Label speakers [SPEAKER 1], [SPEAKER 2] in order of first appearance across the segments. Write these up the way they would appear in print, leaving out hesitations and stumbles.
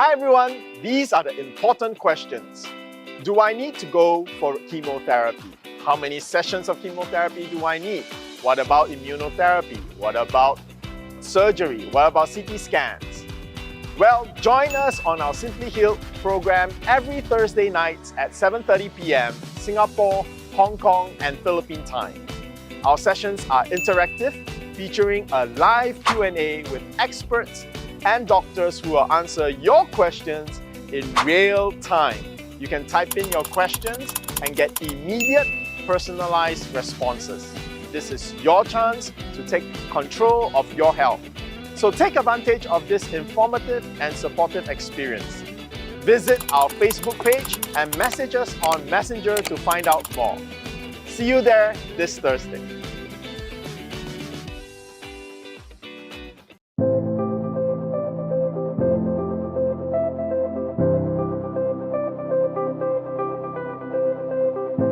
[SPEAKER 1] Hi everyone, these are the important questions. Do I need to go for chemotherapy? How many sessions of chemotherapy do I need? What about immunotherapy? What about surgery? What about CT scans? Well, join us on our Simply Healed program every Thursday nights at 7:30 p.m. Singapore, Hong Kong, and Philippine time. Our sessions are interactive, featuring a live Q&A with experts and doctors who will answer your questions in real time. You can type in your questions and get immediate, personalized responses. This is your chance to take control of your health. So take advantage of this informative and supportive experience. Visit our Facebook page and message us on Messenger to find out more. See you there this Thursday.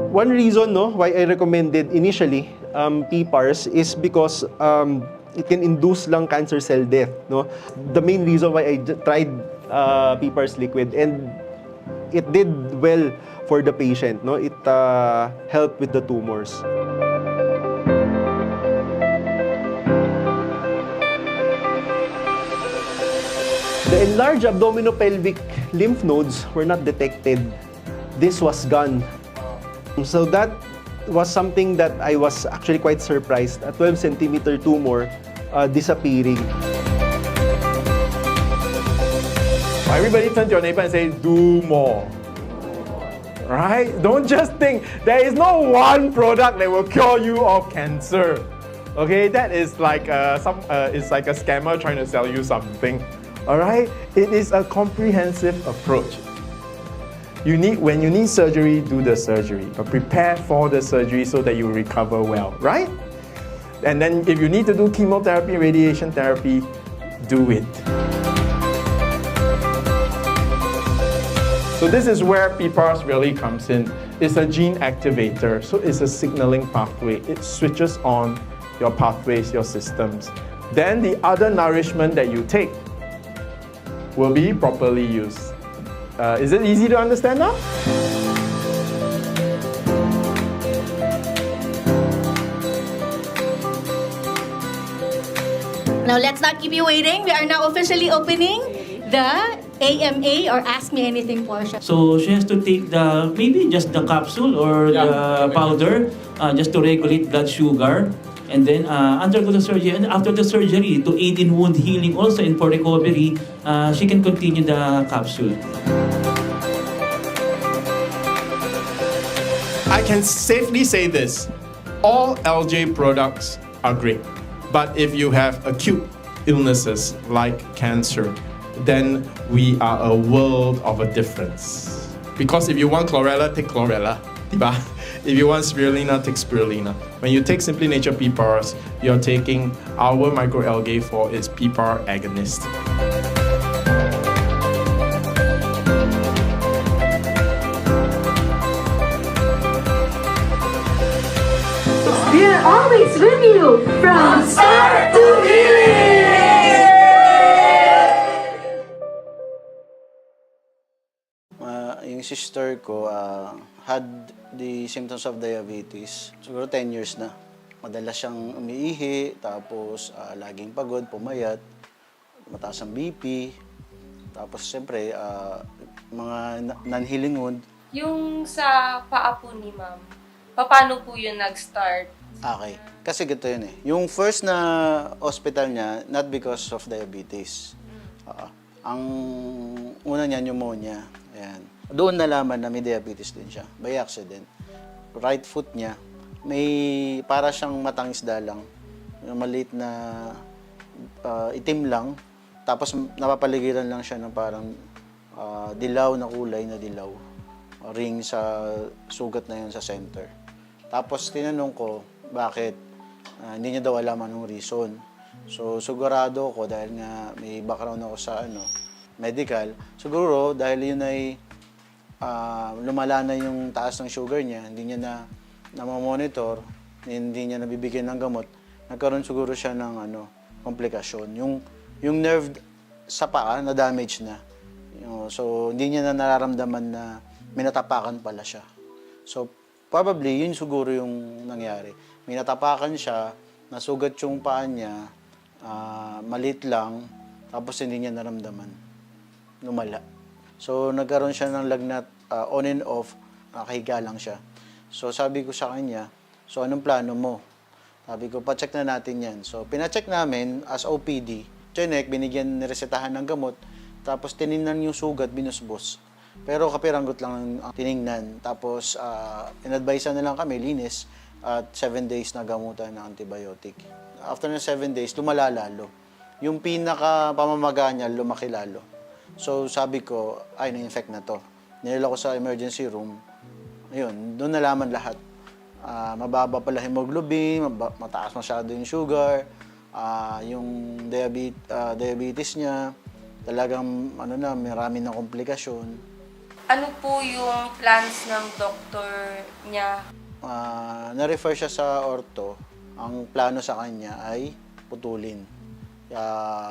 [SPEAKER 2] One reason why I recommended initially PPARS is because it can induce lung cancer cell death. The main reason why I tried PPARS liquid, and it did well for the patient. It helped with the tumors. The enlarged abdominopelvic lymph nodes were not detected. This was gone. So that was something that I was actually quite surprised. A 12-centimeter tumor disappearing.
[SPEAKER 3] Everybody turn to your neighbor and say, do more. Right? Don't just think there is no one product that will cure you of cancer. Okay, that is like it's like a scammer trying to sell you something. All right, it is a comprehensive approach. When you need surgery, do the surgery, but prepare for the surgery so that you recover well, right? And then if you need to do chemotherapy, radiation therapy, do it. So this is where PPARS really comes in. It's a gene activator, so it's a signaling pathway. It switches on your pathways, your systems. Then the other nourishment that you take will be properly used. Is it easy to understand now?
[SPEAKER 4] Now let's not keep you waiting. We are now officially opening the AMA or Ask Me Anything portion.
[SPEAKER 5] So she has to take maybe just the capsule or the powder just to regulate blood sugar. And then undergo the surgery, and after the surgery, to aid in wound healing also and for recovery, she can continue the capsule.
[SPEAKER 3] I can safely say this, all LJ products are great. But if you have acute illnesses like cancer, then we are a world of a difference. Because if you want chlorella, take chlorella. If you want spirulina, take spirulina. When you take Simply Nature PPARS, you're taking our microalgae for its PPAR agonist.
[SPEAKER 6] We are always with you from start to finish.
[SPEAKER 7] Yung sister ko had the symptoms of diabetes. Siguro 10 years na. Madalas siyang umiihi, tapos laging pagod, pumayat, mataas ang BP. Tapos siyempre, mga non-healing wound.
[SPEAKER 8] Yung sa paa po ni ma'am, paano po yun nag-start?
[SPEAKER 7] Okay. Kasi ganito yun eh. Yung first na hospital niya, not because of diabetes. Ang una niya, pneumonia. Ayan. Doon nalaman na may diabetes din siya, by accident. Right foot niya, may para siyang matang isda lang. Maliit na itim lang. Tapos napapaligiran lang siya ng parang dilaw na kulay na dilaw. Ring sa sugat na yun sa center. Tapos tinanong ko, bakit? Hindi niya daw alam anong reason. So sigurado ko dahil nga may background ako sa medical, siguro dahil yun ay lumala na yung taas ng sugar niya, hindi niya na monitor, hindi niya nabibigyan ng gamot, nagkaroon siguro siya ng komplikasyon. Yung nerve sa paa na damage na, So, hindi niya na nararamdaman na may natapakan pala siya. So, probably, yun siguro yung nangyari. May natapakan siya, nasugat yung paa niya, malit lang, tapos hindi niya naramdaman. Lumala. So, nagkaroon siya ng lagnat on and off, nakahiga lang siya. So, sabi ko sa kanya, so anong plano mo? Sabi ko, pacheck na natin yan. So, pinacheck namin as OPD. Chinek, binigyan, niresetahan ng gamot. Tapos, tinignan yung sugat, binusbos. Pero kapiranggot lang ang tinignan. Tapos, in-advise na lang kami, linis, at 7 days na gamutan ng antibiotic. After ng 7 days, lumala lalo. Yung pinaka-pamamaga niya, lumaki lalo. So, sabi ko, ay, na-infect na to. Nilala ko sa emergency room. Ayun, doon nalaman lahat. Mababa pala hemoglobin, mataas masyado yung sugar, yung diabetes niya, talagang marami ng komplikasyon.
[SPEAKER 8] Ano po yung plans ng doktor niya?
[SPEAKER 7] Na-refer siya sa ortho. Ang plano sa kanya ay putulin.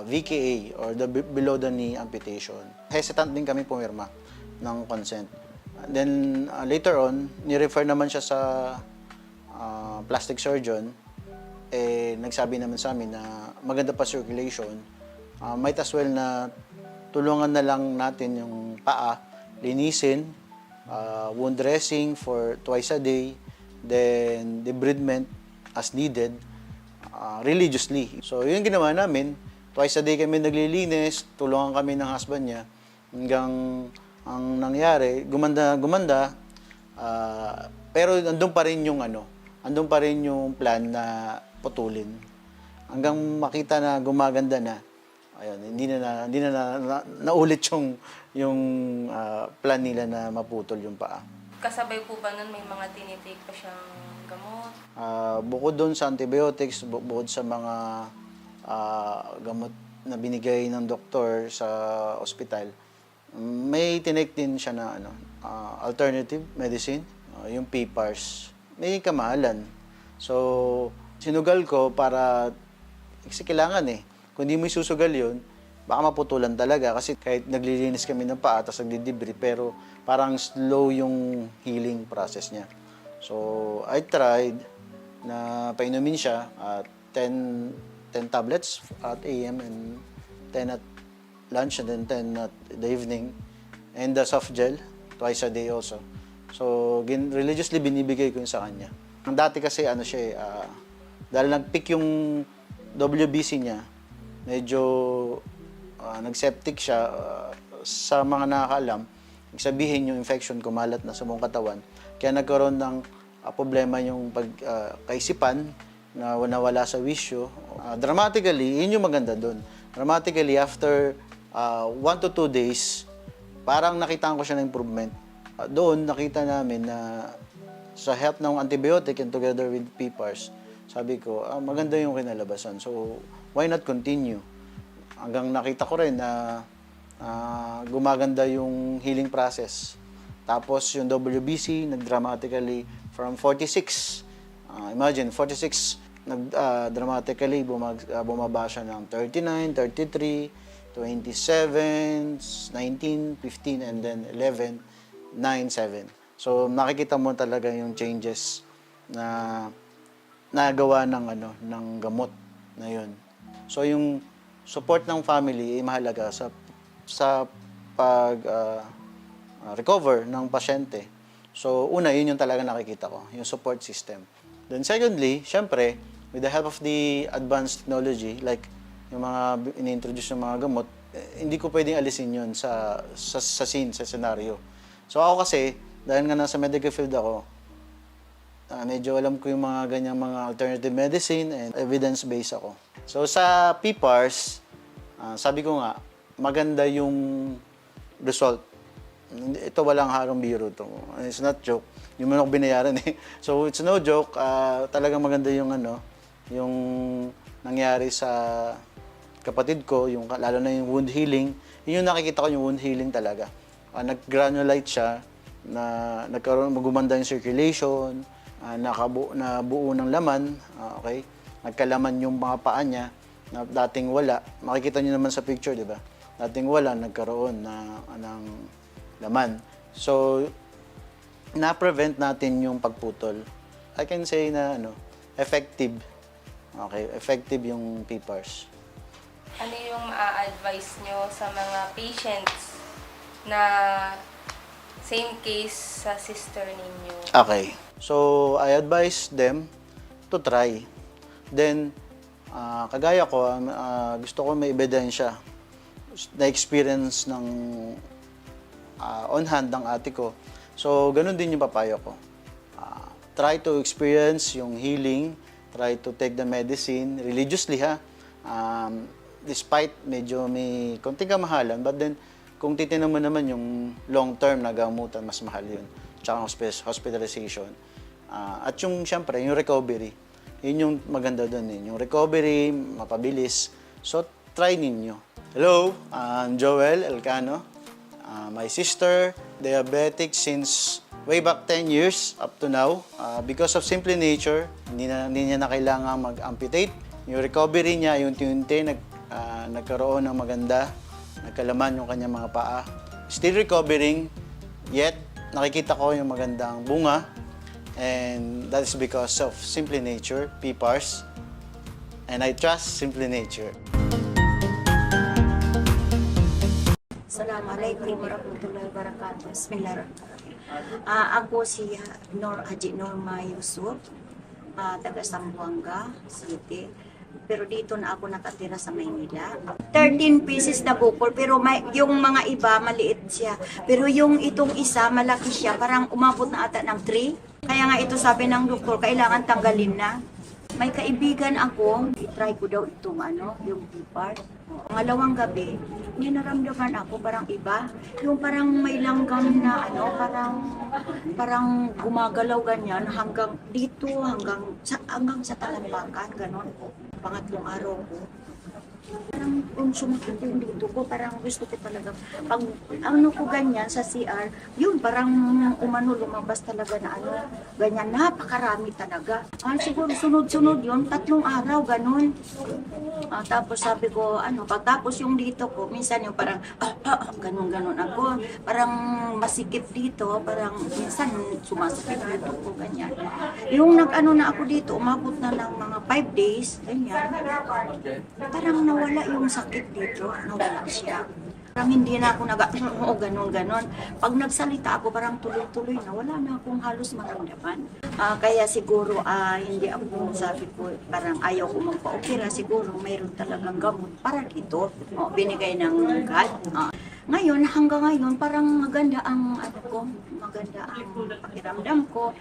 [SPEAKER 7] VKA or the below the knee amputation. Hesitant din kami pumirma ng consent. Then later on, ni-refer naman siya sa plastic surgeon. Nagsabi naman sa amin na maganda pa circulation. Might as well na tulungan na lang natin yung paa, linisin, wound dressing for twice a day, then debridement as needed, religiously. So, yun ginawa namin. Twice a day kami naglilinis, tulungan kami ng husband niya. Hanggang ang nangyari, gumanda, pero andun pa rin yung plan na putulin. Hanggang makita na gumaganda na, ayun, hindi na naulit yung plan nila na maputol yung paa.
[SPEAKER 8] Kasabay po ba nun may mga tinitake pa siyang gamot?
[SPEAKER 7] Bukod doon sa antibiotics, bukod sa mga gamot na binigay ng doktor sa ospital, may tinake din siya na alternative medicine, yung PPARS. May kamahalan. So, sinugal ko para, kasi kailangan kung di mo isusugal yun, baka maputulan talaga. Kasi kahit naglilinis kami ng paa, tapos nagdidibri, pero parang slow yung healing process niya. So, I tried na painumin siya at 10 tablets at AM and 10 at lunch and then 10 at the evening. And the soft gel, twice a day also. So, religiously binibigay ko yun sa kanya. Ang dati kasi dahil nag-peak yung WBC niya, medyo nag-septic siya. Sa mga nakakaalam, sabihin yung infection kumalat na sa buong katawan. Kaya nagkaroon ng problema yung kaisipan na nawala sa wisyo. Dramatically, yun yung maganda doon. Dramatically, after 1 to 2 days, parang nakita ko siya ng improvement. Doon, nakita namin na sa help ng antibiotic and together with PPARS, sabi ko, maganda yung kinalabasan. So, why not continue? Hanggang nakita ko rin na gumaganda yung healing process. Tapos yung WBC, nag-dramatically from 46. Imagine, 46, dramatically bumaba siya ng 39, 33, 27, 19, 15, and then 11, 9, 7. So, nakikita mo talaga yung changes na nagawa ng gamot na yun. So, yung support ng family ay mahalaga sa recover ng pasyente. So, una, yun yung talaga nakikita ko, yung support system. Then secondly, syempre, with the help of the advanced technology, like yung mga ini-introduce ng mga gamot, hindi ko pwedeng alisin yun sa scene, sa scenario. So, ako kasi, dahil nga nasa medical field ako, medyo alam ko yung mga ganyang mga alternative medicine and evidence-based ako. So, sa PPARS, sabi ko nga, maganda yung result. Ito walang harong biro to. It's not joke. Yung man ako binayaran So, it's no joke. Talagang maganda yung yung nangyari sa kapatid ko, lalo na yung wound healing. Yun yung nakikita ko yung wound healing talaga. Nag-granulate siya, gumanda yung circulation, nabuo ng laman, okay? Nagkalaman yung mga paa niya na dating wala. Makikita niyo naman sa picture, di ba? dating wala, nagkaroon ng laman. So, na-prevent natin yung pagputol. I can say na effective. Okay, effective yung PPARS.
[SPEAKER 8] Ano yung ma-advise nyo sa mga patients na same case sa sister ninyo?
[SPEAKER 7] Okay. So, I advise them to try. Then, kagaya ko, gusto ko may ebidensya na experience ng on hand ng ate ko. So, ganun din yung papayo ko. Try to experience yung healing, try to take the medicine religiously ha. Despite medyo may konting kamahalan, but then kung titignan mo naman yung long-term na gamutan, mas mahal yun. Tsaka hospitalization. At yung syempre, yung recovery. Yun yung maganda doon eh. Yung recovery, mapabilis. So, try ninyo. Hello, I'm Joel Elcano. My sister, diabetic since way back 10 years up to now. Because of Simply Nature, hindi niya na kailangan mag-amputate. Yung recovery niya, yung unti-unti nagkaroon ng maganda, nagkalaman yung kanyang mga paa. Still recovering, yet nakikita ko yung magandang bunga. And that is because of Simply Nature, PPARS. And I trust Simply Nature.
[SPEAKER 9] Assalamualaikum warahmatullahi wabarakatuh. Bismillahirrahmanirrahim. Ako si Haji Norma Yusuf, taga Zamboanga City. Pero dito na ako nakatira sa Maynila. 13 pieces na bukol, pero yung mga iba maliit siya. Pero yung itong isa malaki siya, parang umabot na ata ng 3. Kaya nga ito sabi ng doktor, kailangan tanggalin na. May kaibigan ako, itry ko daw itong yung PPARS. Pangalawang gabi, naramdaman ako parang iba. Yung parang may langgam na parang gumagalaw ganyan hanggang dito, hanggang sa talampakan, ganon. Pangatlong araw ko. Parang sumakit yung dito ko, parang gusto ko talaga. Pag ko ganyan sa CR, yun parang lumabas talaga na ganyan, napakarami talaga. Siguro sunod-sunod yun, 3 araw, ganun. Tapos sabi ko, pagtapos yung dito ko, minsan yung parang, ganun-ganun ako. Parang masikip dito, parang minsan sumasakit dito ko, ganyan. Yung na ako dito, umabot na ng mga 5 days, ganyan. Parang nawala yung sakit dito, nawala siya. Parang hindi na ako ganun-ganon. Pag nagsalita ako, parang tuloy-tuloy na, wala na akong halos maramdaman. Kaya siguro, hindi ako, sabi ko, parang ayaw ko magpa-opera, siguro mayroon talagang gamot para dito. Binigay ng God. Ngayon, hanggang ngayon, parang maganda ang maganda ang pakiramdam ko.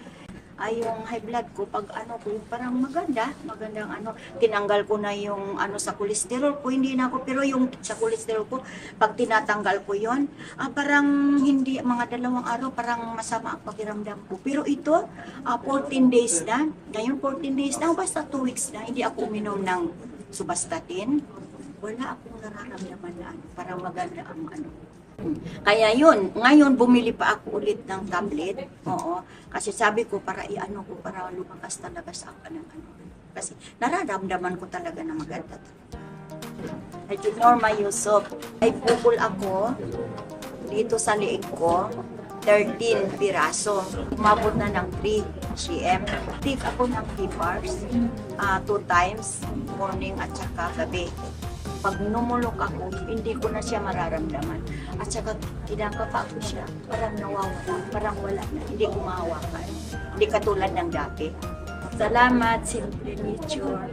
[SPEAKER 9] Yung high blood ko, pag ko, parang magandang tinanggal ko na yung sa cholesterol ko, hindi na ako, pero yung sa cholesterol ko, pag tinatanggal ko yon, parang hindi, mga 2 araw, parang masama ang pakiramdam ko. Pero ito, 14 days na, ngayon 14 days na, basta 2 weeks na, hindi ako uminom ng subastatin, wala akong nararamdaman na parang maganda ang Kaya yun, ngayon bumili pa ako ulit ng tablet. Oo. Kasi sabi ko para para lumakas talaga sa akin ng Kasi nararamdaman ko talaga na maganda. Haji Norma Yusuf, ay bukol ako dito sa liig ko, 13 piraso. Umabot na ng 3 cm. Take ako ng PPARS 2 times, morning at saka gabi. Pag numulok ako, hindi ko na siya mararamdaman. At saka, tinangkap ako siya. Parang nawawala, parang wala na. Hindi ko mahawakan. Hindi katulad ng dati. Salamat, Simply Nature.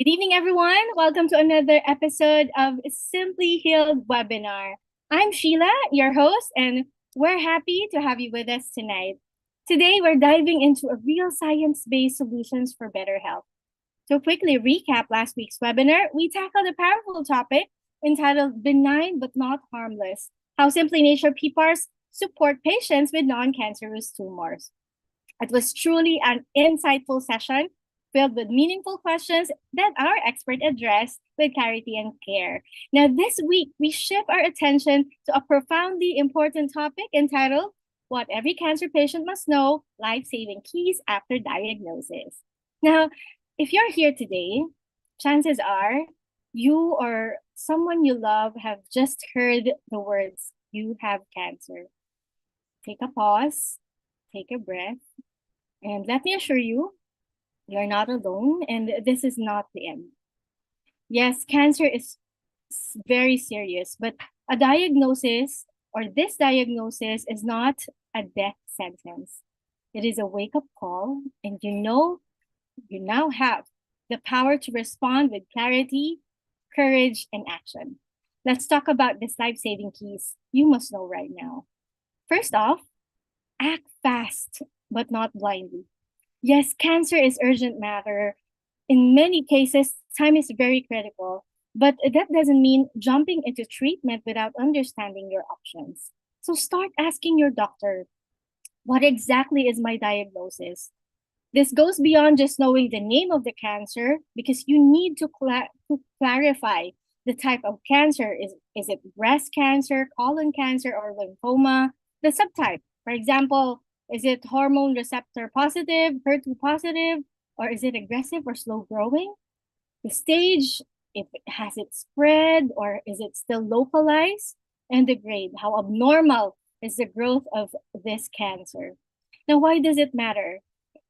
[SPEAKER 4] Good evening, everyone. Welcome to another episode of Simply Healed webinar. I'm Sheila, your host, and we're happy to have you with us tonight. Today, we're diving into a real science-based solutions for better health. To quickly recap last week's webinar, we tackled a powerful topic entitled Benign but Not Harmless, how Simply Nature PPARS support patients with non-cancerous tumors. It was truly an insightful session filled with meaningful questions that our expert addressed with clarity and care. Now, this week, we shift our attention to a profoundly important topic entitled What Every Cancer Patient Must Know, Life-Saving Keys After Diagnosis. Now, if you're here today, chances are you or someone you love have just heard the words, you have cancer. Take a pause, take a breath, and let me assure you, you're not alone, and this is not the end. Yes, cancer is very serious, but a diagnosis or this diagnosis is not a death sentence. It is a wake-up call, and you now have the power to respond with clarity, courage, and action. Let's talk about these life-saving keys you must know right now. First off, act fast, but not blindly. Yes, cancer is urgent matter. In many cases, time is very critical, but that doesn't mean jumping into treatment without understanding your options. So start asking your doctor, what exactly is my diagnosis? This goes beyond just knowing the name of the cancer because you need to clarify the type of cancer. Is it breast cancer, colon cancer, or lymphoma? The subtype, for example, is it hormone receptor positive, HER2 positive, or is it aggressive or slow growing? The stage, if it has it spread or is it still localized? And the grade, how abnormal is the growth of this cancer? Now, why does it matter?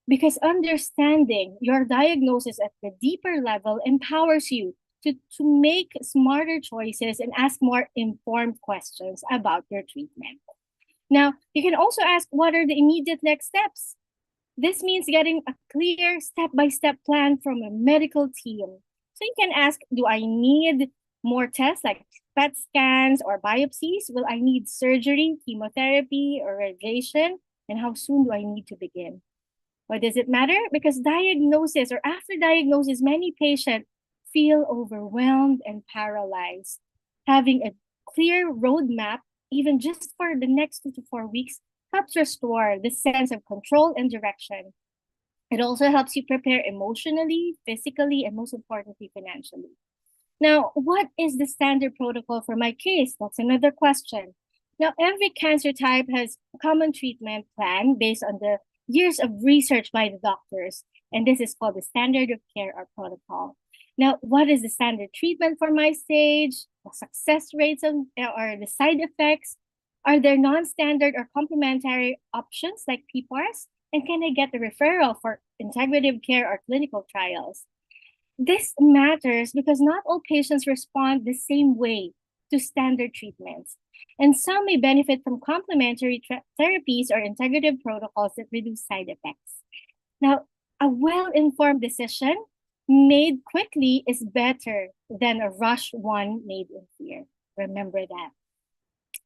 [SPEAKER 4] Because understanding your diagnosis at the deeper level empowers you to make smarter choices and ask more informed questions about your treatment. Now, you can also ask, what are the immediate next steps? This means getting a clear step-by-step plan from a medical team. So you can ask, do I need more tests like PET scans or biopsies? Will I need surgery, chemotherapy, or radiation? And how soon do I need to begin? Why does it matter? Because diagnosis or after diagnosis, many patients feel overwhelmed and paralyzed. Having a clear roadmap, even just for the next 2 to 4 weeks, helps restore the sense of control and direction. It also helps you prepare emotionally, physically, and most importantly, financially. Now, what is the standard protocol for my case? That's another question. Now, every cancer type has a common treatment plan based on the years of research by the doctors, and this is called the standard of care or protocol. Now, what is the standard treatment for my stage? The success rates or the side effects? Are there non-standard or complementary options like PPARS? And can I get a referral for integrative care or clinical trials? This matters because not all patients respond the same way to standard treatments, and some may benefit from complementary therapies or integrative protocols that reduce side effects. Now, a well-informed decision made quickly is better than a rushed one made in fear. Remember that.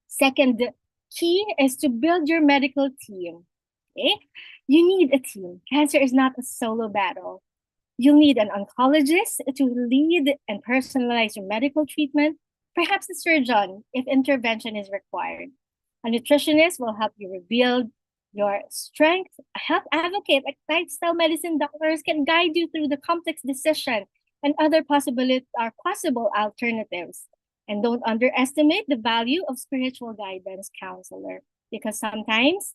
[SPEAKER 4] Second key is to build your medical team. Okay? You need a team. Cancer is not a solo battle. You'll need an oncologist to lead and personalize your medical treatment, perhaps a surgeon if intervention is required. A nutritionist will help you rebuild your strength. A health advocate, like lifestyle medicine doctors, can guide you through the complex decision and other possible alternatives. And don't underestimate the value of spiritual guidance counselor, because sometimes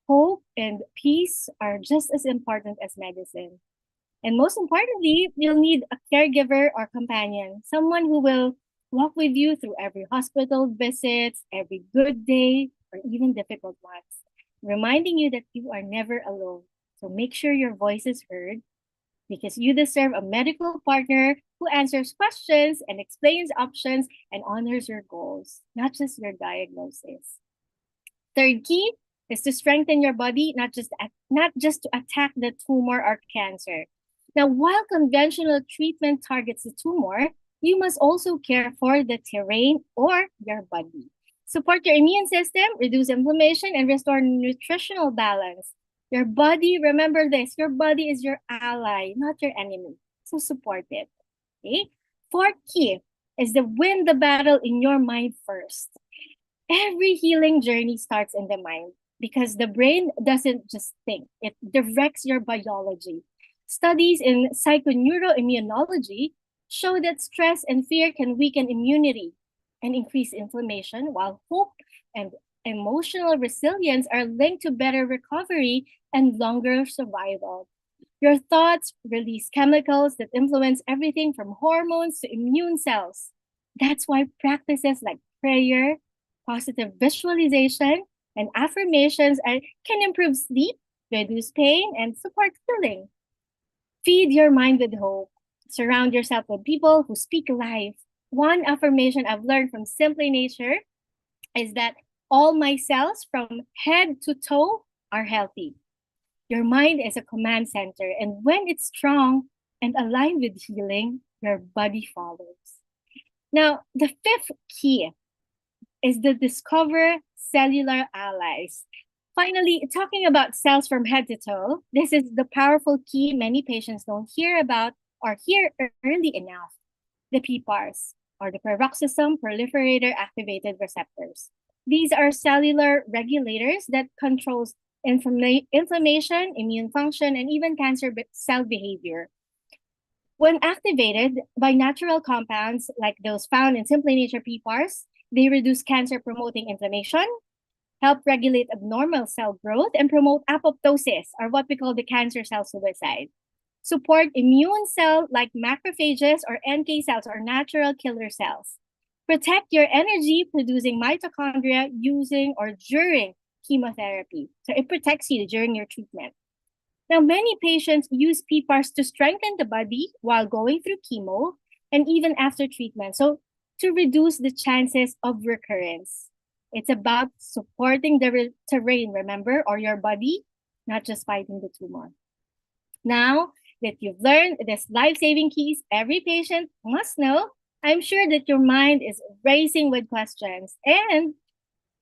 [SPEAKER 4] hope and peace are just as important as medicine. And most importantly, you'll need a caregiver or companion, someone who will walk with you through every hospital visits, every good day, or even difficult ones, reminding you that you are never alone. So make sure your voice is heard, because you deserve a medical partner who answers questions and explains options and honors your goals, not just your diagnosis. Third key is to strengthen your body, not just to attack the tumor or cancer. Now, while conventional treatment targets the tumor, you must also care for the terrain or your body. Support your immune system, reduce inflammation, and restore nutritional balance. Your body, remember this, your body is your ally, not your enemy. So support it. Okay? Fourth key is to win the battle in your mind first. Every healing journey starts in the mind because the brain doesn't just think, it directs your biology. Studies in psychoneuroimmunology show that stress and fear can weaken immunity and increase inflammation, while hope and emotional resilience are linked to better recovery and longer survival. Your thoughts release chemicals that influence everything from hormones to immune cells. That's why practices like prayer, positive visualization, and affirmations can improve sleep, reduce pain, and support healing. Feed your mind with hope. Surround yourself with people who speak life. One affirmation I've learned from Simply Nature is that all my cells from head to toe are healthy. Your mind is a command center, and when it's strong and aligned with healing, your body follows. Now, the fifth key is to discover cellular allies. Finally, talking about cells from head to toe, this is the powerful key many patients don't hear about or hear early enough. The PPARS, or the peroxisome proliferator activated receptors. These are cellular regulators that controls inflammation, immune function, and even cancer cell behavior. When activated by natural compounds like those found in Simply Nature PPARS, they reduce cancer-promoting inflammation, help regulate abnormal cell growth, and promote apoptosis, or what we call the cancer cell suicide. Support immune cell like macrophages or NK cells or natural killer cells. Protect your energy-producing mitochondria using or during chemotherapy. So it protects you during your treatment. Now, many patients use PPARs to strengthen the body while going through chemo and even after treatment. So to reduce the chances of recurrence. It's about supporting the terrain, remember, or your body, not just fighting the tumor. Now that you've learned these life-saving keys every patient must know, I'm sure that your mind is racing with questions. And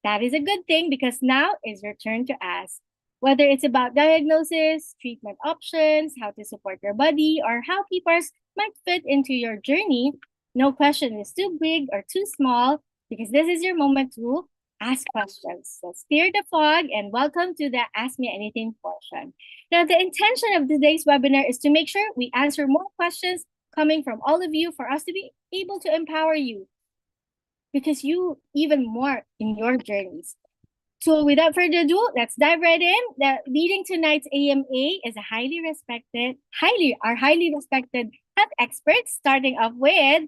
[SPEAKER 4] that is a good thing because now is your turn to ask. Whether it's about diagnosis, treatment options, how to support your body, or how PPARs might fit into your journey, no question is too big or too small because this is your moment to ask questions. So clear the fog and welcome to the Ask Me Anything portion. Now, the intention of today's webinar is to make sure we answer more questions coming from all of you for us to be able to empower you because you even more in your journeys. So without further ado, let's dive right in. Leading tonight's AMA is a highly respected health expert, starting off with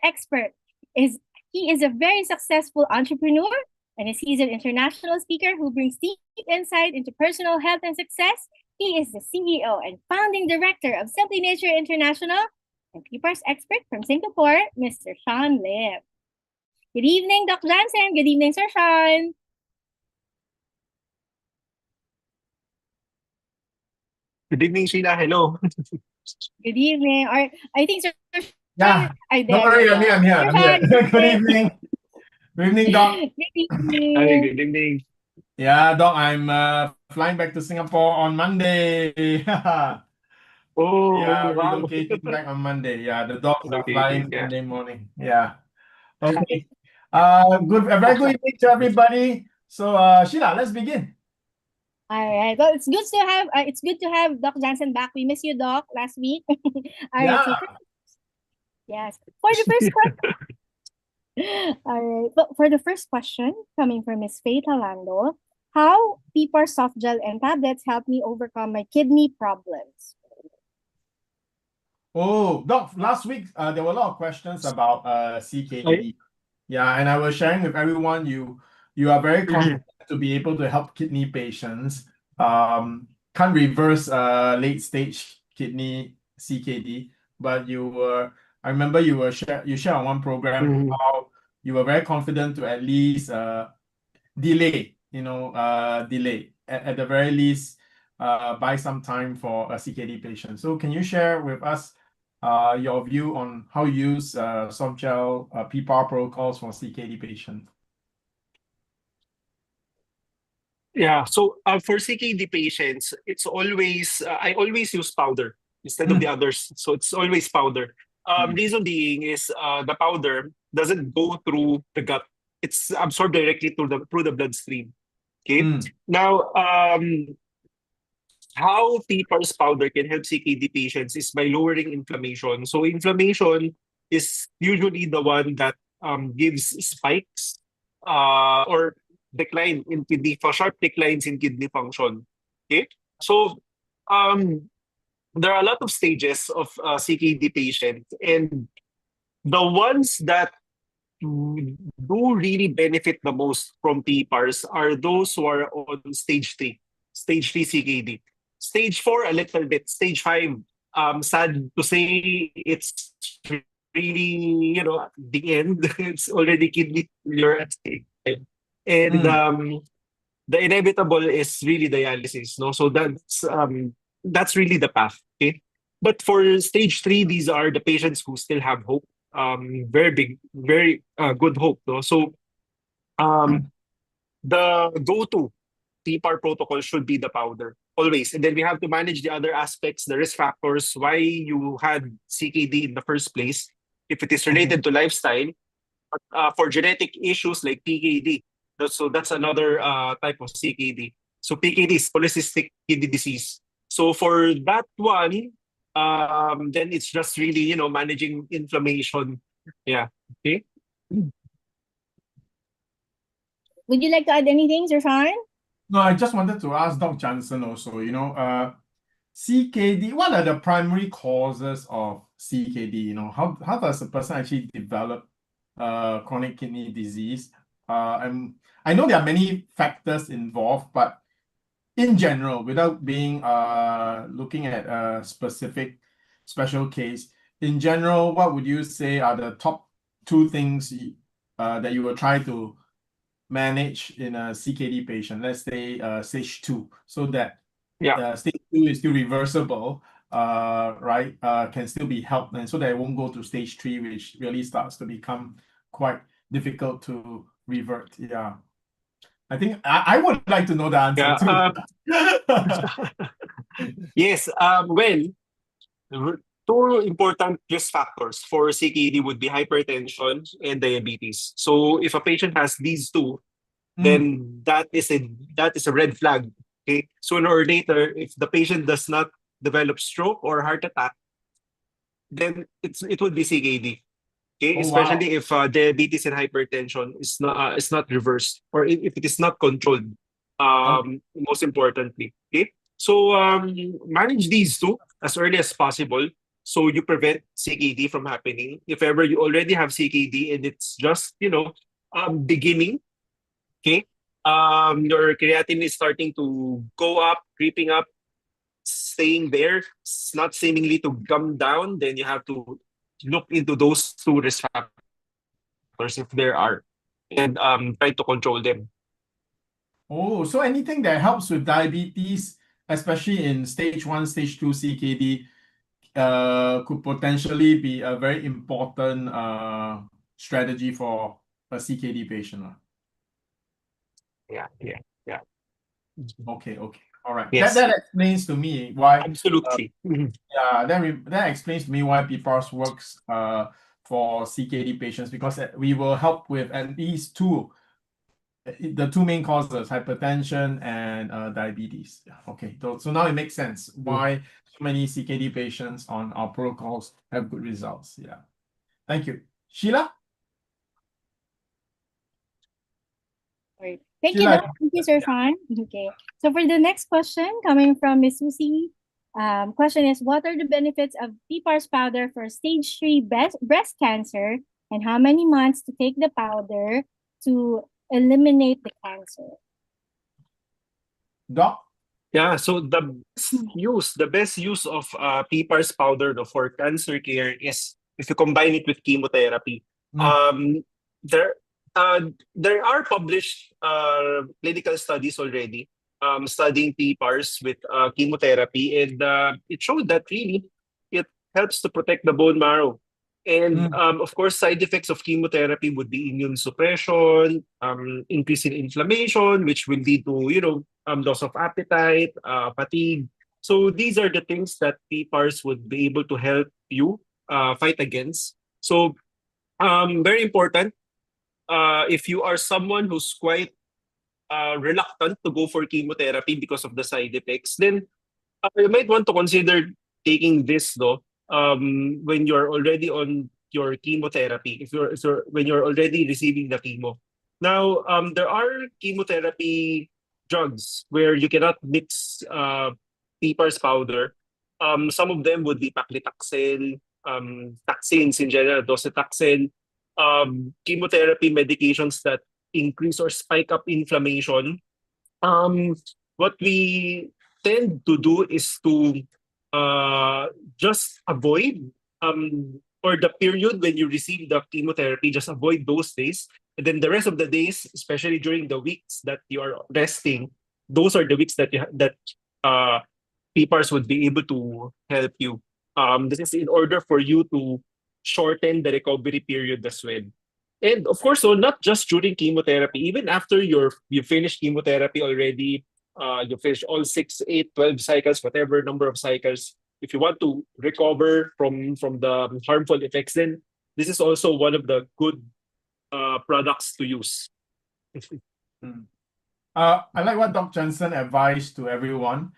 [SPEAKER 4] expert. He is a very successful entrepreneur and he's an international speaker who brings deep insight into personal health and success. He is the CEO and founding director of Simply Nature International and PPARS expert from Singapore, Mr. Shyan Lim. Good evening, Dr. Jansen. Good evening, Sir Shyan.
[SPEAKER 10] Good evening, Sheila. Hello.
[SPEAKER 4] Good evening. Or I think Sir
[SPEAKER 3] Yeah.
[SPEAKER 4] Shyan,
[SPEAKER 3] Don't worry, I'm here.
[SPEAKER 4] Sir Shyan,
[SPEAKER 3] Good evening. Good evening, Doc.
[SPEAKER 4] Good evening.
[SPEAKER 10] Hi, good evening.
[SPEAKER 3] Yeah, Doc, I'm flying back to Singapore on Monday.
[SPEAKER 10] Oh,
[SPEAKER 3] Yeah,
[SPEAKER 10] wow.
[SPEAKER 3] relocating back on Monday. Yeah, the dogs are
[SPEAKER 10] Locating,
[SPEAKER 3] flying
[SPEAKER 10] yeah.
[SPEAKER 3] Monday morning. Yeah. Okay. Good. A very good evening to everybody. So, Sheila, let's begin.
[SPEAKER 4] All right. Well, it's good to have Doc Jansen back. We missed you, Doc, last week. All right. So yes, for the first question. All right. But for the first question coming from Ms. Faith Alando, how PPAR soft gel and tablets help me overcome my kidney problems?
[SPEAKER 3] Oh, Doc, last week there were a lot of questions about
[SPEAKER 10] I,
[SPEAKER 3] CKD. Yeah, and I was sharing with everyone you are very confident to be able to help kidney patients. Can't reverse late stage kidney CKD, but I remember you shared on one program
[SPEAKER 10] Mhm.
[SPEAKER 3] how you were very confident to at least delay, delay at the very least, buy some time for a CKD patient. So can you share with us your view on how you use softgel PPAR protocols for CKD patients?
[SPEAKER 10] Yeah, so for CKD patients, it's always I always use powder instead of the others. So it's always powder. Reason being is the powder doesn't go through the gut. It's absorbed directly through the bloodstream. Okay.
[SPEAKER 3] Mm.
[SPEAKER 10] Now, how PPARS powder can help CKD patients is by lowering inflammation. So inflammation is usually the one that gives spikes or decline in kidney sharp declines in kidney function. Okay, so um, there are a lot of stages of CKD patients, and the ones that do really benefit the most from PPARs are those who are on stage three CKD. Stage four, a little bit. Stage five, sad to say, it's really, the end. It's already kidney failure at stage five. And
[SPEAKER 3] Mm.
[SPEAKER 10] the inevitable is really dialysis. No, so that's really the path. Okay, but for stage three, these are the patients who still have hope. Very big, very good hope. No, so um, the go-to TPAR protocol should be the powder always, and then we have to manage the other aspects, the risk factors, why you had CKD in the first place. If it is
[SPEAKER 3] Okay.
[SPEAKER 10] related to lifestyle, for genetic issues like PKD. So that's another type of CKD. So PKD is polycystic kidney disease. So for that one, then it's just really managing inflammation. Yeah. Okay.
[SPEAKER 4] Would you like to add anything, Sir Shyan?
[SPEAKER 3] No, I just wanted to ask Dr. Jansen also, CKD, what are the primary causes of CKD? How does a person actually develop chronic kidney disease? And I know there are many factors involved, but in general, without being looking at a specific special case, in general, what would you say are the top two things that you will try to manage in a CKD patient, let's say stage two, so that
[SPEAKER 10] Yeah.
[SPEAKER 3] stage two is still reversible, right? Can still be helped, and so that it won't go to stage three, which really starts to become quite difficult to revert. Yeah. I think I would like to know the answer
[SPEAKER 10] Yeah.
[SPEAKER 3] too.
[SPEAKER 10] Yes. Well, two important risk factors for CKD would be hypertension and diabetes. So if a patient has these two,
[SPEAKER 3] Mm.
[SPEAKER 10] then that is a red flag. Okay, sooner or later, if the patient does not develop stroke or heart attack, then it would be CKD. Okay,
[SPEAKER 3] Oh, wow.
[SPEAKER 10] especially if diabetes and hypertension is not reversed or if it is not controlled.
[SPEAKER 3] Okay.
[SPEAKER 10] Most importantly, okay. So manage these two as early as possible so you prevent CKD from happening. If ever you already have CKD and it's just beginning. Okay. Your creatinine is starting to go up, creeping up, staying there, not seemingly to come down. Then you have to look into those two risk factors if there are, and try to control them.
[SPEAKER 3] Oh, so anything that helps with diabetes, especially in stage one, stage two CKD, could potentially be a very important strategy for a CKD patient.
[SPEAKER 10] Yeah, yeah, yeah.
[SPEAKER 3] Okay, okay. All right. That
[SPEAKER 10] Yes,
[SPEAKER 3] that explains to me why
[SPEAKER 10] absolutely. Mhm.
[SPEAKER 3] yeah, that explains to me why PPARS works for CKD patients, because we will help with at least the two main causes, hypertension and diabetes. Yeah, okay, so now it makes sense why so many CKD patients on our protocols have good results. Yeah, thank you. Sheila?
[SPEAKER 4] Right. Thank you,
[SPEAKER 3] Sheila,
[SPEAKER 4] Doc. Thank you, Sir
[SPEAKER 3] yeah.
[SPEAKER 4] Shyan. Okay. So for the next question coming from Miss Susie, Question is, what are the benefits of PPARS powder for stage 3 breast cancer, and how many months to take the powder to eliminate the cancer?
[SPEAKER 3] Doc?
[SPEAKER 10] Yeah, so the best use of PPARS powder, no, for cancer care is if you combine it with chemotherapy.
[SPEAKER 3] Mm.
[SPEAKER 10] There there are published clinical studies already studying PPARS with chemotherapy, and it showed that really it helps to protect the bone marrow. And
[SPEAKER 3] Mm.
[SPEAKER 10] of course, side effects of chemotherapy would be immune suppression, increase in inflammation, which will lead to, loss of appetite, fatigue. So these are the things that PPARS would be able to help you fight against. So very important. If you are someone who's quite reluctant to go for chemotherapy because of the side effects, then you might want to consider taking this though when you're already on your chemotherapy, if you're when you're already receiving the chemo. Now, there are chemotherapy drugs where you cannot mix PPARS powder. Some of them would be paclitaxel, taxanes in general, docetaxel, chemotherapy medications that increase or spike up inflammation. um, what we tend to do is to uh, just avoid or the period when you receive the chemotherapy, just avoid those days. And then the rest of the days, especially during the weeks that you are resting, those are the weeks that uh, PPARS would be able to help you. This is in order for you to shorten the recovery period as well. And of course, so not just during chemotherapy, even after you finish chemotherapy already, you finish all 6, 8, 12 cycles, whatever number of cycles. If you want to recover from the harmful effects, then this is also one of the good products to use.
[SPEAKER 3] Mm. I like what Dr. Jansen advised to everyone.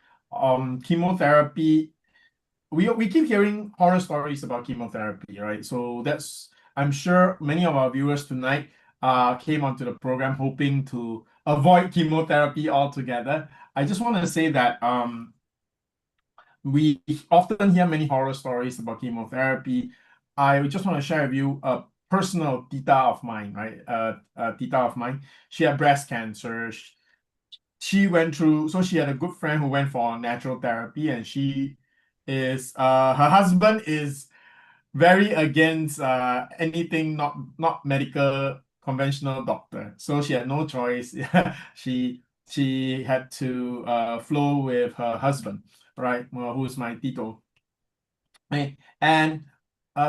[SPEAKER 3] Chemotherapy, we keep hearing horror stories about chemotherapy, right? So I'm sure many of our viewers tonight came onto the program hoping to avoid chemotherapy altogether. I just want to say that we often hear many horror stories about chemotherapy. I just want to share with you a personal tita of mine, right? Tita of mine. She had breast cancer. She went through, so she had a good friend who went for natural therapy, and her husband is very against anything not medical conventional doctor. So she had no choice. She had to flow with her husband, right? Well, who's my Tito. Right? And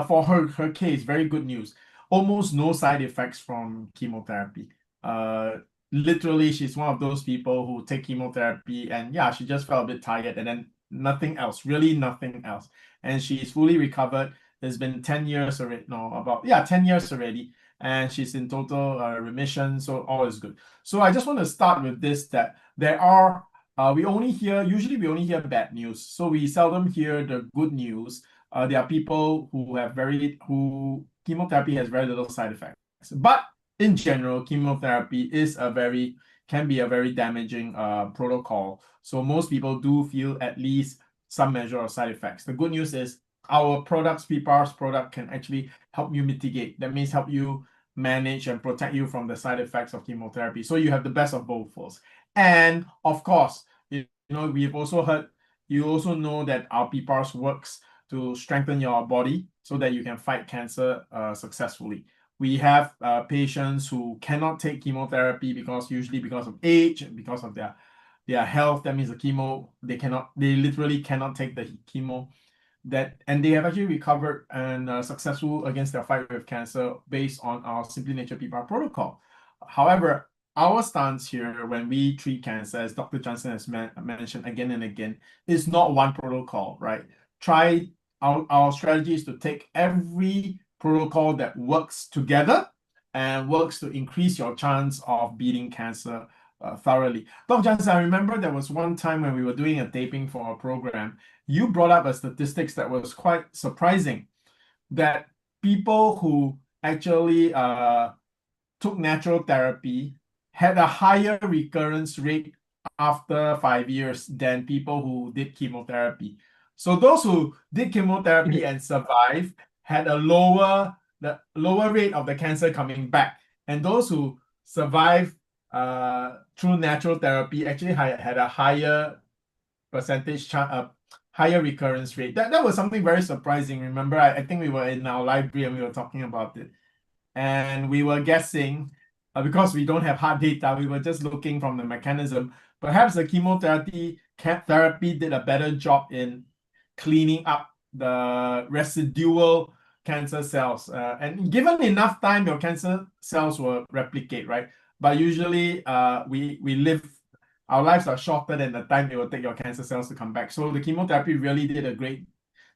[SPEAKER 3] for her case, very good news. Almost no side effects from chemotherapy. Literally, she's one of those people who take chemotherapy and yeah, she just felt a bit tired and then nothing else, really nothing else. And she's fully recovered. It's been 10 years already, no, 10 years already. And she's in total remission, so all is good. So I just want to start with this, that there are, usually we only hear bad news. So we seldom hear the good news. There are people who chemotherapy has very little side effects. But in general, chemotherapy can be a very damaging protocol. So most people do feel at least some measure of side effects. The good news is our products, PPARS product, can actually help you mitigate. That means help you manage and protect you from the side effects of chemotherapy. So you have the best of both worlds. And of course, we've also heard, you also know that our PPARS works to strengthen your body so that you can fight cancer successfully. We have patients who cannot take chemotherapy usually because of age and because of their health. That means the chemo, they literally cannot take the chemo. And they have actually recovered and successful against their fight with cancer based on our Simply Nature PPAR protocol. However, our stance here when we treat cancer, as Dr. Jansen has mentioned again and again, is not one protocol, right? Our strategy is to take every protocol that works together and works to increase your chance of beating cancer thoroughly. Dr. Jansen, I remember there was one time when we were doing a taping for our program, you brought up a statistics that was quite surprising, that people who actually took natural therapy had a higher recurrence rate after 5 years than people who did chemotherapy. So those who did chemotherapy and survived had a lower rate of the cancer coming back, and those who survived through natural therapy actually had a higher higher recurrence rate. That was something very surprising. Remember, I think we were in our library and we were talking about it, and we were guessing, because we don't have hard data, we were just looking from the mechanism. Perhaps the chemotherapy therapy did a better job in cleaning up the residual cancer cells. And given enough time, your cancer cells will replicate, right? But usually, our lives are shorter than the time it will take your cancer cells to come back. So the chemotherapy really did a great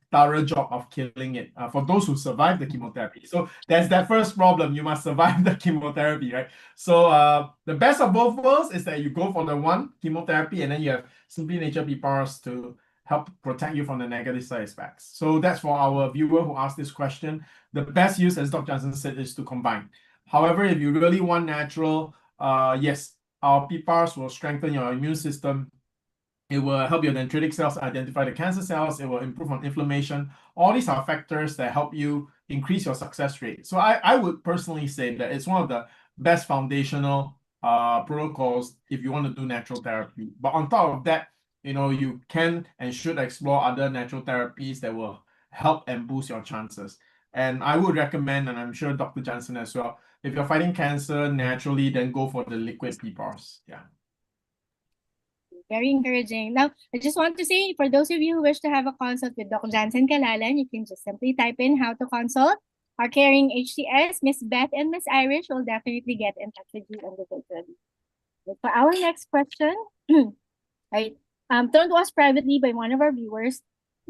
[SPEAKER 3] thorough job of killing it for those who survive the chemotherapy. So there's that first problem. You must survive the chemotherapy, right? So the best of both worlds is that you go for the one chemotherapy and then you have Simply Nature PPARS to help protect you from the negative side effects. So that's for our viewer who asked this question. The best use, as Dr. Jansen said, is to combine. However, if you really want natural, yes, our PPARS will strengthen your immune system. It will help your dendritic cells identify the cancer cells. It will improve on inflammation. All these are factors that help you increase your success rate. So I would personally say that it's one of the best foundational protocols if you want to do natural therapy. But on top of that, you can and should explore other natural therapies that will help and boost your chances. And I would recommend, and I'm sure Dr. Jansen as well, if you're fighting cancer naturally, then go for the liquid PPARS. Yeah.
[SPEAKER 4] Very encouraging. Now, I just want to say, for those of you who wish to have a consult with Dr. Jansen Kalalan, you can just simply type in how to consult. Our caring HTS, Miss Beth and Miss Irish, will definitely get in touch with you individually. For our next question, right, thrown to us privately by one of our viewers,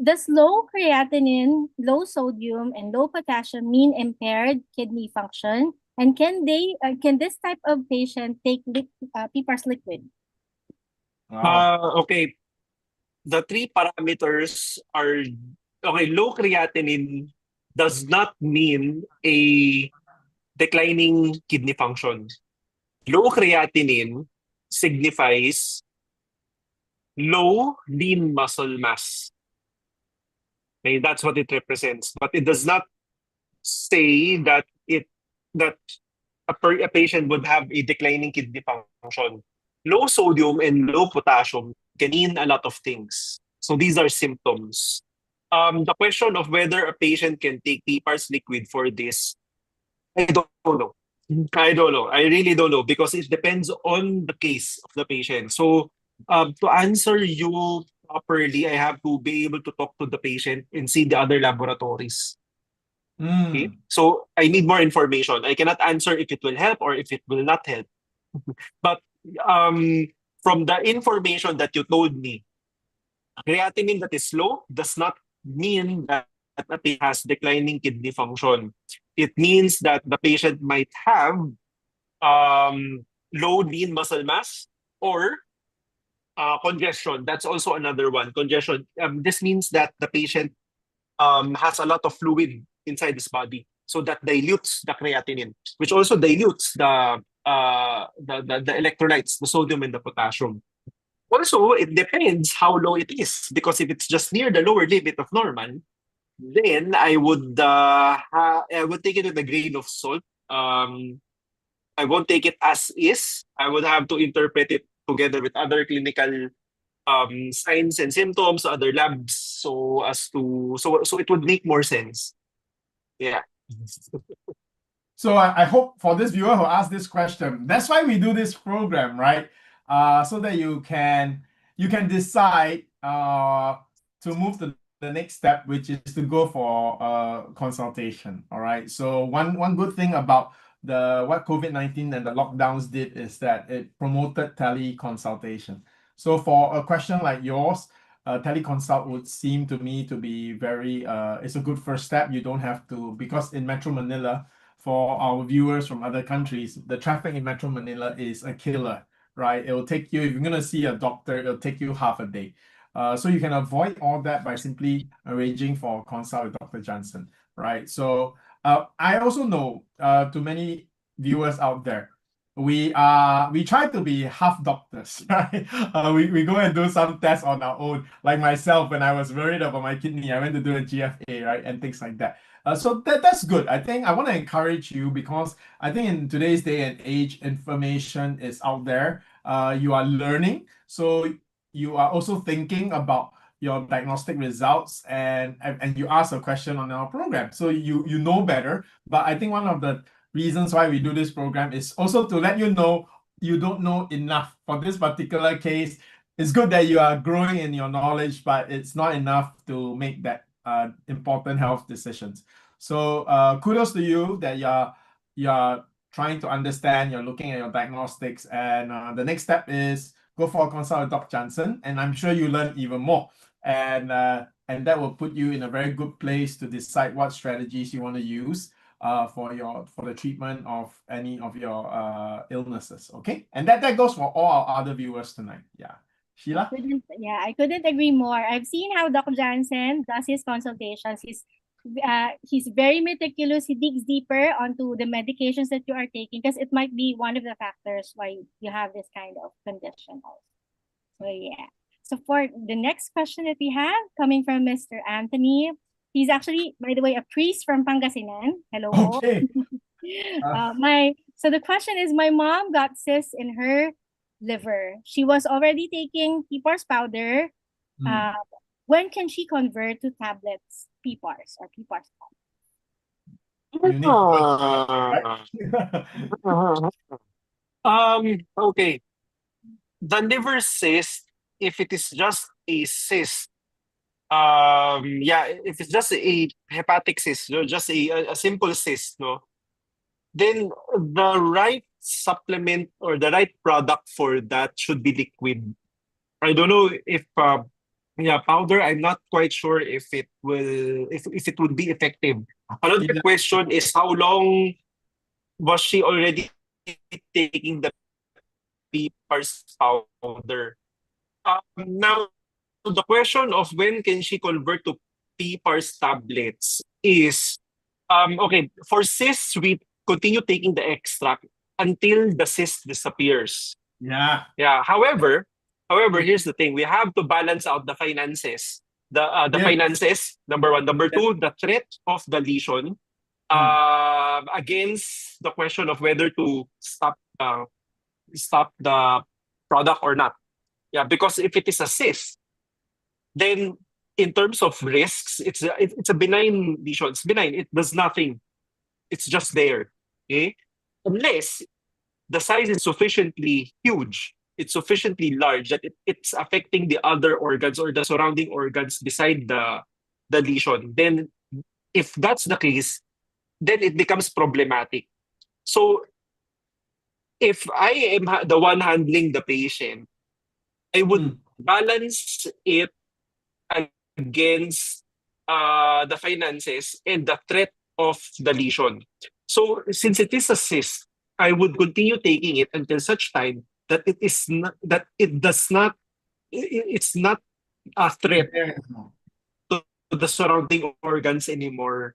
[SPEAKER 4] does low creatinine, low sodium, and low potassium mean impaired kidney function? And can this type of patient take PPARS liquid?
[SPEAKER 10] Okay. The three parameters are okay. Low creatinine does not mean a declining kidney function. Low creatinine signifies low lean muscle mass. Okay, that's what it represents. But it does not say that a patient would have a declining kidney function. Low sodium and low potassium can mean a lot of things. So these are symptoms. The question of whether a patient can take PPARS liquid for this, I don't know. I don't know. I really don't know because it depends on the case of the patient. So to answer you properly, I have to be able to talk to the patient and see the other laboratories. Okay? So I need more information. I cannot answer if it will help or if it will not help. But from the information that you told me, creatinine that is low does not mean that a patient has declining kidney function. It means that the patient might have low lean muscle mass or congestion. That's also another one. Congestion. This means that the patient has a lot of fluid inside his body, so that dilutes the creatinine, which also dilutes the electrolytes, the sodium and the potassium. Also, it depends how low it is, because if it's just near the lower limit of normal, then I would take it with a grain of salt. I won't take it as is. I would have to interpret it together with other clinical signs and symptoms, other labs, so it would make more sense. Yeah.
[SPEAKER 3] So I hope for this viewer who asked this question, that's why we do this program, right? So that you can decide to move to the next step, which is to go for consultation. All right. So one good thing about what COVID-19 and the lockdowns did is that it promoted teleconsultation. So for a question like yours, teleconsult would seem to me to be very it's a good first step. You don't have to, because in Metro Manila, for our viewers from other countries, the traffic in Metro Manila is a killer, right? It will take you, if you're going to see a doctor, it'll take you half a day. So you can avoid all that by simply arranging for a consult with Dr. Jansen, right? So I also know to many viewers out there, we try to be half doctors, right? We go and do some tests on our own. Like myself, when I was worried about my kidney, I went to do a GFA, right, and things like that. So that's good. I think I want to encourage you because I think in today's day and age, information is out there. You are learning, so you are also thinking about your diagnostic results, and you ask a question on our program, so you know better. But I think one of the reasons why we do this program is also to let you know you don't know enough for this particular case. It's good that you are growing in your knowledge, but it's not enough to make that important health decisions. So kudos to you that you're trying to understand, you're looking at your diagnostics, and the next step is go for a consult with Dr. Jansen, and I'm sure you learn even more. And that will put you in a very good place to decide what strategies you want to use for the treatment of any of your illnesses. Okay, and that goes for all our other viewers tonight. Yeah, Sheila.
[SPEAKER 4] I couldn't agree more. I've seen how Dr. Jansen does his consultations. He's very meticulous. He digs deeper onto the medications that you are taking because it might be one of the factors why you have this kind of condition also. So yeah. So for the next question that we have coming from Mr. Anthony, he's actually, by the way, a priest from Pangasinan. Hello.
[SPEAKER 3] Okay.
[SPEAKER 4] So the question is, my mom got cysts in her liver. She was already taking PPARS powder. When can she convert to tablets, PPARS or PPARS?
[SPEAKER 3] You need
[SPEAKER 10] Okay. The liver cyst, if it is just a cyst, if it's just a hepatic cyst, just a simple cyst, no, then the right supplement or the right product for that should be liquid. I don't know if powder. I'm not quite sure if it would be effective. Another question is, how long was she already taking the PPARS powder? Now, the question of when can she convert to PPARS tablets is, okay, for cysts, we continue taking the extract until the cyst disappears.
[SPEAKER 3] Yeah.
[SPEAKER 10] Yeah. However, here's the thing: we have to balance out the finances. The finances, number one. Number two, the threat of the lesion, against the question of whether to stop the product or not. Yeah, because if it is a cyst, then in terms of risks, it's a benign lesion. It's benign. It does nothing. It's just there. Okay, unless the size is sufficiently huge, it's sufficiently large that it's affecting the other organs or the surrounding organs beside the lesion. Then, if that's the case, then it becomes problematic. So, if I am the one handling the patient, I would balance it against the finances and the threat of the lesion. So, since it is a cyst, I would continue taking it until such time that it's not a threat to the surrounding organs anymore.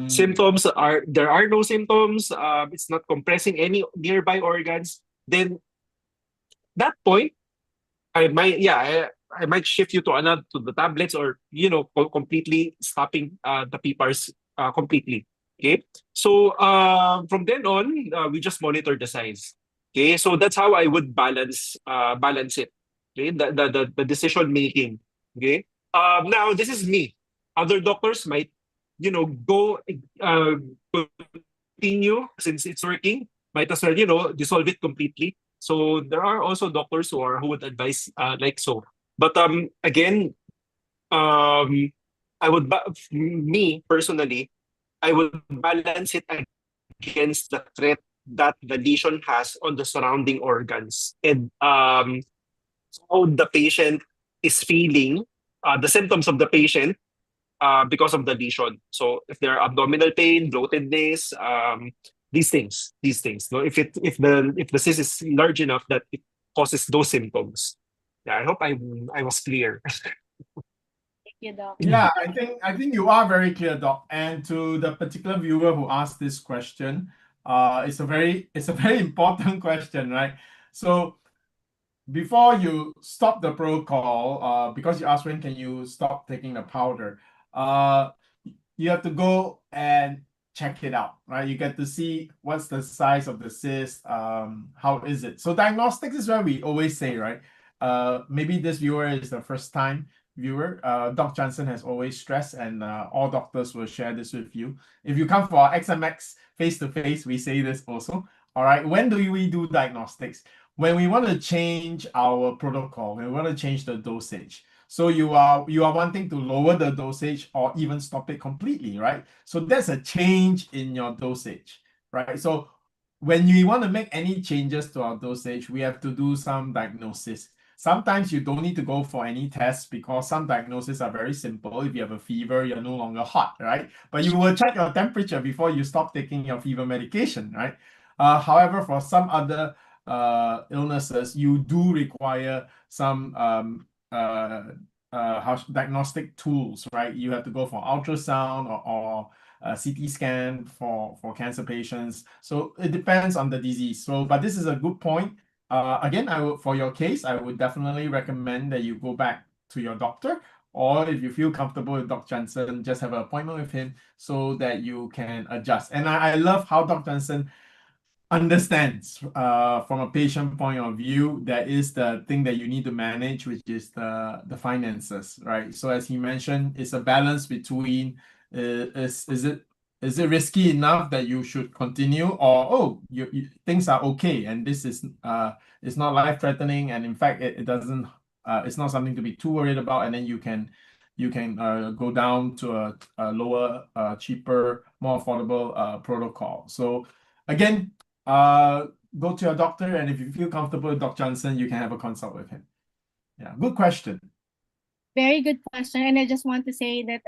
[SPEAKER 10] Symptoms there are no symptoms. It's not compressing any nearby organs. Then, that point, I might shift you to the tablets, or completely stopping the PPARS completely. Okay, so from then on, we just monitor the size. Okay, so that's how I would balance it. Okay, the decision making. Okay, now this is me. Other doctors might go continue, since it's working. Might as well dissolve it completely. So there are also doctors who would advise like so. But again, me personally, I would balance it against the threat that the lesion has on the surrounding organs, and how the patient is feeling, the symptoms of the patient because of the lesion. So if there are abdominal pain, bloatedness, these things. No, if the cyst is large enough that it causes those symptoms. Yeah, I hope I was clear.
[SPEAKER 4] Thank you, Doc.
[SPEAKER 3] Yeah, I think you are very clear, Doc. And to the particular viewer who asked this question, It's a very important question, right? So before you stop the protocol, because you asked when can you stop taking the powder, uh, you have to go and check it out, right? You get to see what's the size of the cyst, how is it. So diagnostics is where we always say, right? Maybe this viewer is the first time viewer. Doc Jansen has always stressed, and all doctors will share this with you. If you come for our XMX face to face, we say this also. All right, when do we do diagnostics? When we want to change our protocol, when we want to change the dosage. So you are wanting to lower the dosage or even stop it completely, right? So that's a change in your dosage, right? So when you want to make any changes to our dosage, we have to do some diagnosis. Sometimes you don't need to go for any tests because some diagnoses are very simple. If you have a fever, you're no longer hot, right? But you will check your temperature before you stop taking your fever medication, right? However, for some other illnesses, you do require some diagnostic tools, right? You have to go for ultrasound or CT scan for cancer patients. So it depends on the disease. So, but this is a good point. Again, for your case, I would definitely recommend that you go back to your doctor, or if you feel comfortable with Dr. Jansen, just have an appointment with him so that you can adjust. And I love how Dr. Jansen understands from a patient point of view, that is the thing that you need to manage, which is the finances, right? So as he mentioned, it's a balance between is it risky enough that you should continue, or things are okay and this is it's not life threatening, and in fact it doesn't it's not something to be too worried about, and then you can go down to a lower cheaper, more affordable protocol. So again, go to your doctor, and if you feel comfortable with Dr. Johnson, you can have a consult with him. Yeah, good question.
[SPEAKER 4] Very good question. And I just want to say that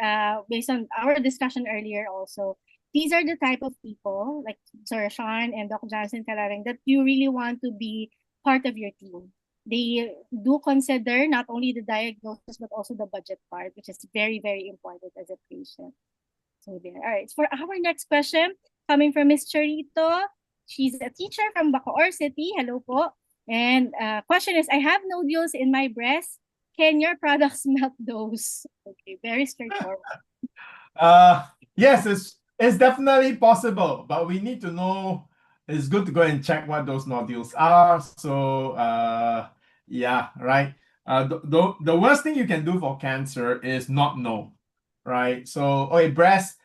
[SPEAKER 4] based on our discussion earlier also, these are the type of people like Sir Shyan and Dr. Jansen Kalaring that you really want to be part of your team. They do consider not only the diagnosis but also the budget part, which is very, very important as a patient. So there. All right. For our next question, coming from Ms Charito. She's a teacher from Bacoor City. Hello po. And question is, I have nodules in my breast. Can your products melt those? Okay, very straightforward.
[SPEAKER 3] Yes, it's definitely possible, but we need to know. It's good to go and check what those nodules are. So yeah, right. The worst thing you can do for cancer is not know, right? So okay, breast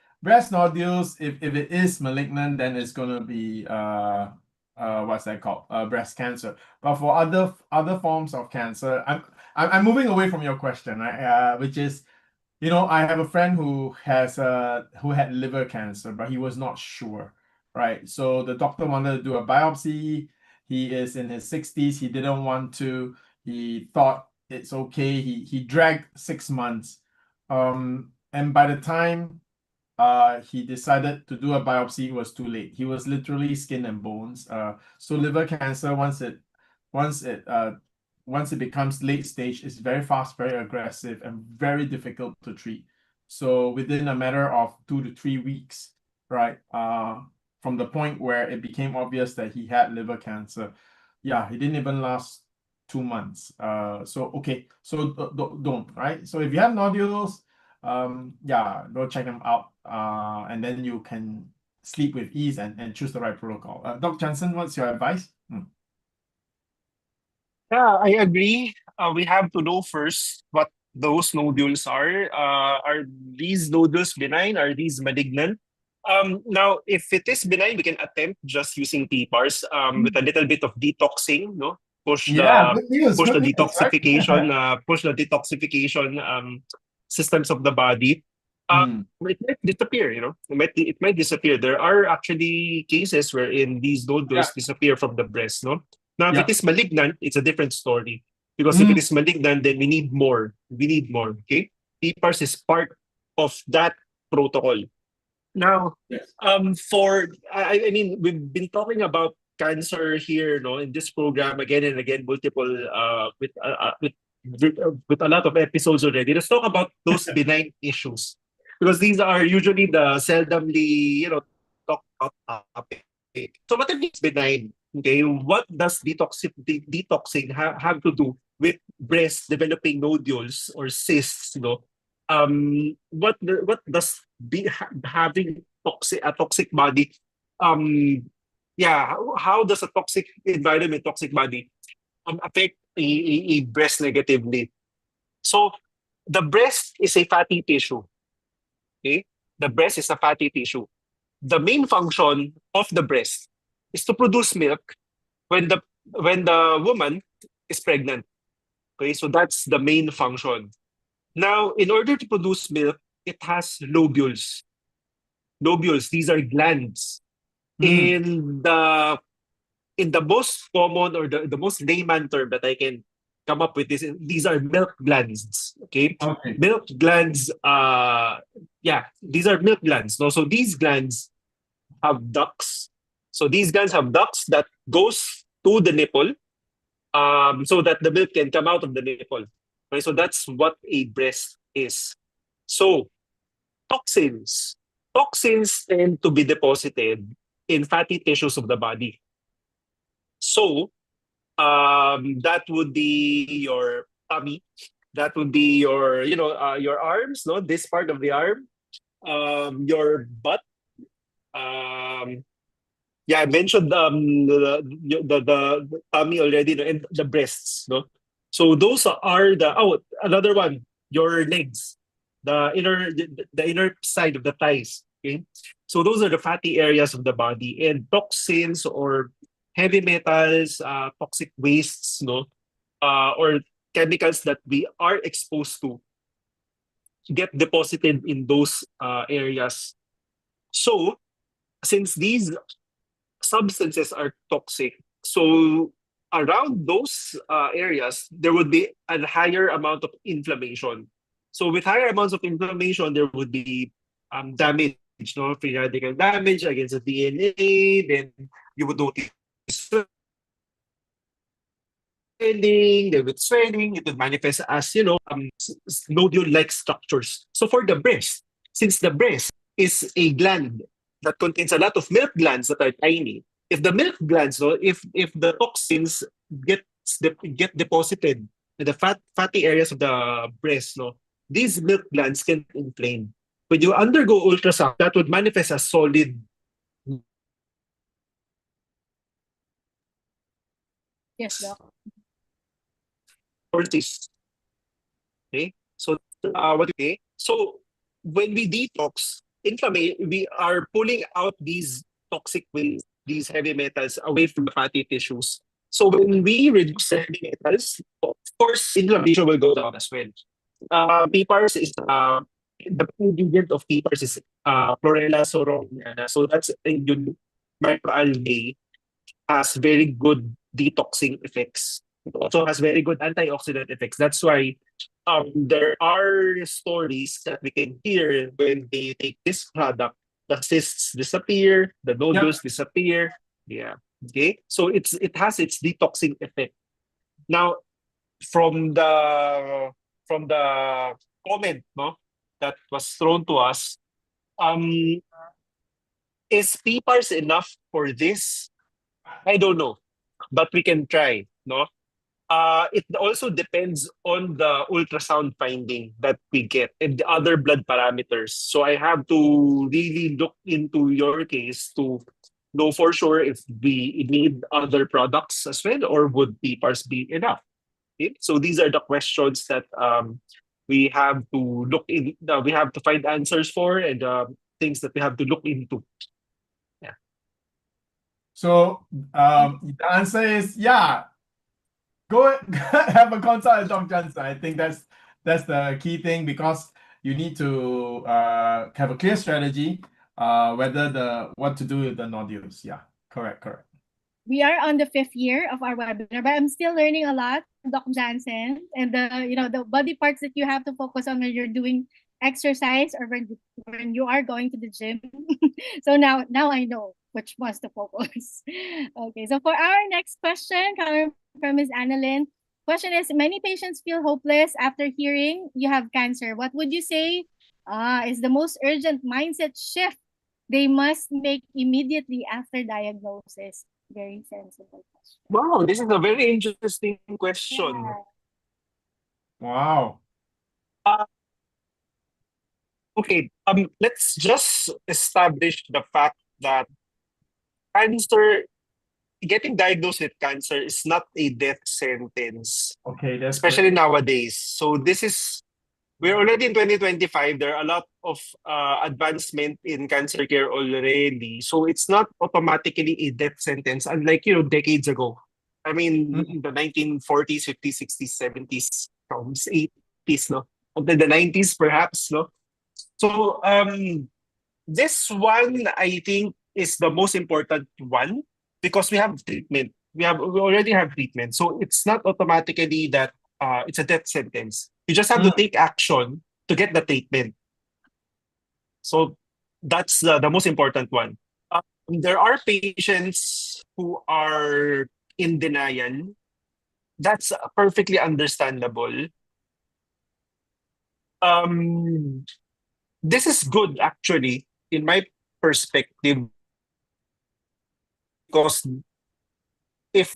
[SPEAKER 3] nodules, if it is malignant, then it's gonna be what's that called? Breast cancer. But for other forms of cancer, I'm moving away from your question, right? Which is, I have a friend who had liver cancer, but he was not sure, right? So the doctor wanted to do a biopsy. He is in his 60s. He didn't want to. He thought it's okay. He dragged 6 months. And by the time he decided to do a biopsy, it was too late. He was literally skin and bones. So liver cancer, once it becomes late stage, it's very fast, very aggressive, and very difficult to treat. So within a matter of 2 to 3 weeks, right, from the point where it became obvious that he had liver cancer, yeah, he didn't even last 2 months. So don't, right? So if you have nodules, yeah, go check them out, and then you can sleep with ease and choose the right protocol. Dr. Jansen, what's your advice?
[SPEAKER 10] Yeah, I agree. We have to know first what those nodules are. Are these nodules benign? Are these malignant? Now, if it is benign, we can attempt just using PPARS with a little bit of detoxing, no? Push
[SPEAKER 3] Yeah,
[SPEAKER 10] the
[SPEAKER 3] good news,
[SPEAKER 10] push the
[SPEAKER 3] good news, right?
[SPEAKER 10] detoxification systems of the body. It might disappear, It might disappear. There are actually cases wherein these nodules
[SPEAKER 3] Yeah.
[SPEAKER 10] disappear from the breast, no? Now, if
[SPEAKER 3] Yeah.
[SPEAKER 10] it is malignant, it's a different story. Because if it is malignant, then we need more. We need more. Okay? PPARS is part of that protocol. Now,
[SPEAKER 3] Yes.
[SPEAKER 10] I mean, we've been talking about cancer here, no, in this program again and again, multiple with a lot of episodes already. Let's talk about those benign issues, because these are usually the seldomly, talked about topics. Okay. So what if it's benign? Okay, what does detoxing have to do with breast developing nodules or cysts? What does having a toxic body? Um, yeah, how does a toxic environment, toxic body, affect a breast negatively? So the breast is a fatty tissue. Okay, the breast is a fatty tissue. The main function of the breast is to produce milk when the woman is pregnant. Okay, so that's the main function. Now, in order to produce milk, it has lobules. Lobules, these are glands.
[SPEAKER 3] Mm.
[SPEAKER 10] In the most common or the most layman term that I can come up with is these are milk glands. Okay,
[SPEAKER 3] Okay.
[SPEAKER 10] milk glands. Yeah, these are milk glands. No, so these glands have ducts. So these glands have ducts that goes to the nipple, so that the milk can come out of the nipple. Okay, so that's what a breast is. So toxins, toxins tend to be deposited in fatty tissues of the body. So that would be your tummy, that would be your your arms, no, this part of the arm, your butt. Um, Yeah, I mentioned the tummy already, no, and the breasts, no. So those are another one, your legs, the inner side of the thighs. Okay, so those are the fatty areas of the body, and toxins or heavy metals, toxic wastes, no, or chemicals that we are exposed to get deposited in those areas. So since these substances are toxic. So around those areas, there would be a higher amount of inflammation. So with higher amounts of inflammation, there would be damage, no, free radical damage against the DNA. Then you would notice swelling. Then with swelling, it would manifest as nodule-like structures. So for the breast, since the breast is a gland that contains a lot of milk glands that are tiny, if the milk glands, no, if the toxins get deposited in the fatty areas of the breast, no, these milk glands can inflame. When you undergo ultrasound, that would manifest as solid.
[SPEAKER 4] Yes, Doc.
[SPEAKER 10] Or cysts. Okay, so so when we detox inflammation, we are pulling out these toxic waste, these heavy metals away from the fatty tissues. So when we reduce the heavy metals, of course, inflammation will go down as well. PPARS is the ingredient of PPARS is chlorella soroniana. So that's a microalgae, has very good detoxing effects. It also has very good antioxidant effects. That's why there are stories that we can hear when they take this product, the cysts disappear, the nodules disappear. Yeah. Okay. So it has its detoxing effect. Now, from the comment, no, that was thrown to us, um, is PPARS enough for this? I don't know, but we can try. No, it also depends on the ultrasound finding that we get and the other blood parameters. So I have to really look into your case to know for sure if we need other products as well, or would PPARS be enough? Okay? So these are the questions that we have to look in. We have to find answers for, and things that we have to look into. Yeah.
[SPEAKER 3] So the answer is go have a consult with Dr. Jansen. I think that's the key thing, because you need to have a clear strategy what to do with the nodules. Yeah, correct.
[SPEAKER 4] We are on the 5th year of our webinar, but I'm still learning a lot from Dr. Jansen, and the body parts that you have to focus on when you're doing exercise or when you are going to the gym. So now I know which ones to focus. Okay, so for our next question coming from Ms. Annalyn, question is, many patients feel hopeless after hearing you have cancer. What would you say is the most urgent mindset shift they must make immediately after diagnosis? Very sensible question.
[SPEAKER 10] Wow, this is a very interesting question.
[SPEAKER 4] Yeah.
[SPEAKER 3] Wow.
[SPEAKER 10] Uh, okay, let's just establish the fact that cancer, getting diagnosed with cancer is not a death sentence,
[SPEAKER 3] Okay, that's good.
[SPEAKER 10] especially nowadays. So this is, we're already in 2025. There are a lot of advancement in cancer care already. So it's not automatically a death sentence, unlike, decades ago. I mean, in the 1940s, 50s, 60s, 70s, 80s, no? Until the 90s, perhaps, no? So this one, I think, is the most important one because we have treatment. We already have treatment. So it's not automatically that it's a death sentence. You just have to take action to get the treatment. So that's the most important one. There are patients who are in denial. That's perfectly understandable. Um, this is good actually, in my perspective, because if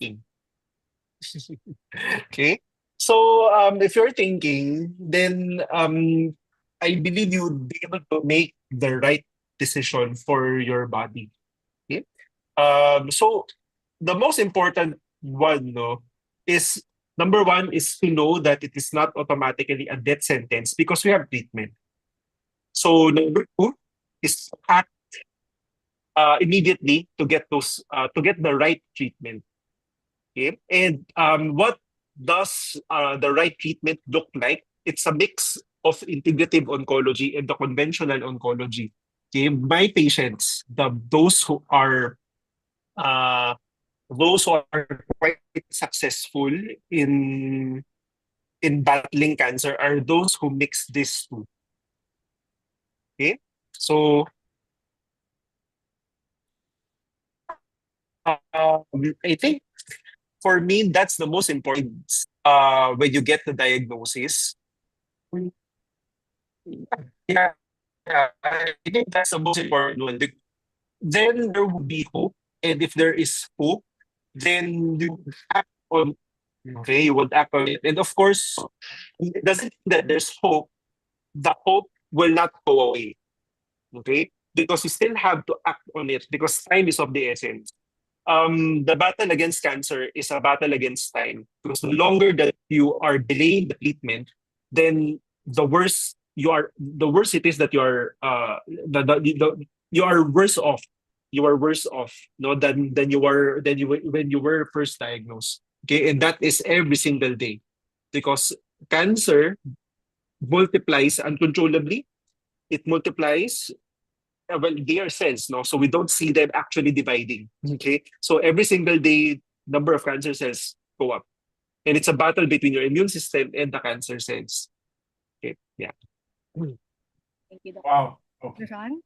[SPEAKER 10] okay. So if you're thinking, then I believe you would be able to make the right decision for your body. Okay. So the most important one, no, is number one is to know that it is not automatically a death sentence because we have treatment. So number two is to act immediately to get the right treatment. Okay? And what does the right treatment look like? It's a mix of integrative oncology and the conventional oncology. Okay? My patients, uh, those who are quite successful in in battling cancer are those who mix these two. Okay? So I think for me that's the most important when you get the diagnosis. Yeah, yeah, I think that's the most important one. Then there will be hope, and if there is hope, then you act on. Okay, you would act on it, and of course, it doesn't mean that there's hope. The hope will not go away. Okay, because you still have to act on it because time is of the essence. The battle against cancer is a battle against time because the longer that you are delaying the treatment, then the worse it is that you are you are worse off. You are worse off, no, than you were when you were first diagnosed. Okay, and that is every single day because cancer multiplies uncontrollably. It multiplies, well, they are cells, no? So we don't see them actually dividing. Okay. So every single day, number of cancer cells go up. And it's a battle between your immune system and the cancer cells. Okay. Yeah.
[SPEAKER 4] Thank you,
[SPEAKER 3] Wow.
[SPEAKER 4] Dr.
[SPEAKER 3] Okay.
[SPEAKER 4] Sean.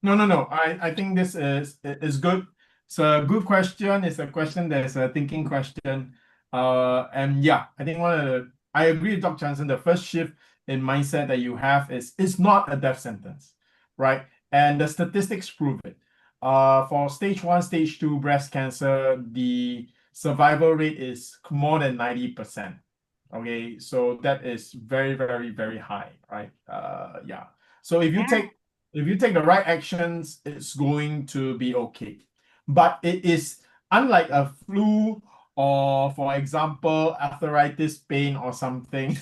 [SPEAKER 3] No. I think this is good. It's a good question. It's a question that's a thinking question. And yeah, I think I agree with Dr. Jansen. The first shift in mindset that you have is it's not a death sentence, right? And the statistics prove it. For stage 1, stage 2 breast cancer, the survival rate is more than 90%. Okay, so that is very, very, very high, right? Yeah. So if you take the right actions, it's going to be okay. But it is unlike a flu or, for example, arthritis pain or something.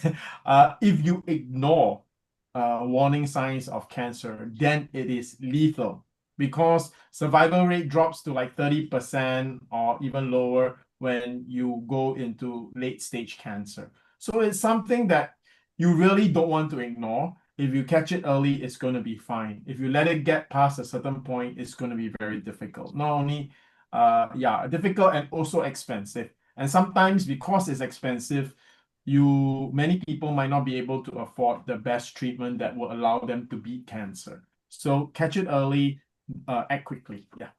[SPEAKER 3] If you ignore warning signs of cancer, then it is lethal because survival rate drops to like 30% or even lower when you go into late stage cancer. So it's something that you really don't want to ignore. If you catch it early, it's going to be fine. If you let it get past a certain point, it's going to be very difficult. Not only, difficult and also expensive. And sometimes because it's expensive, many people might not be able to afford the best treatment that will allow them to beat cancer. So catch it early, act quickly. Yeah.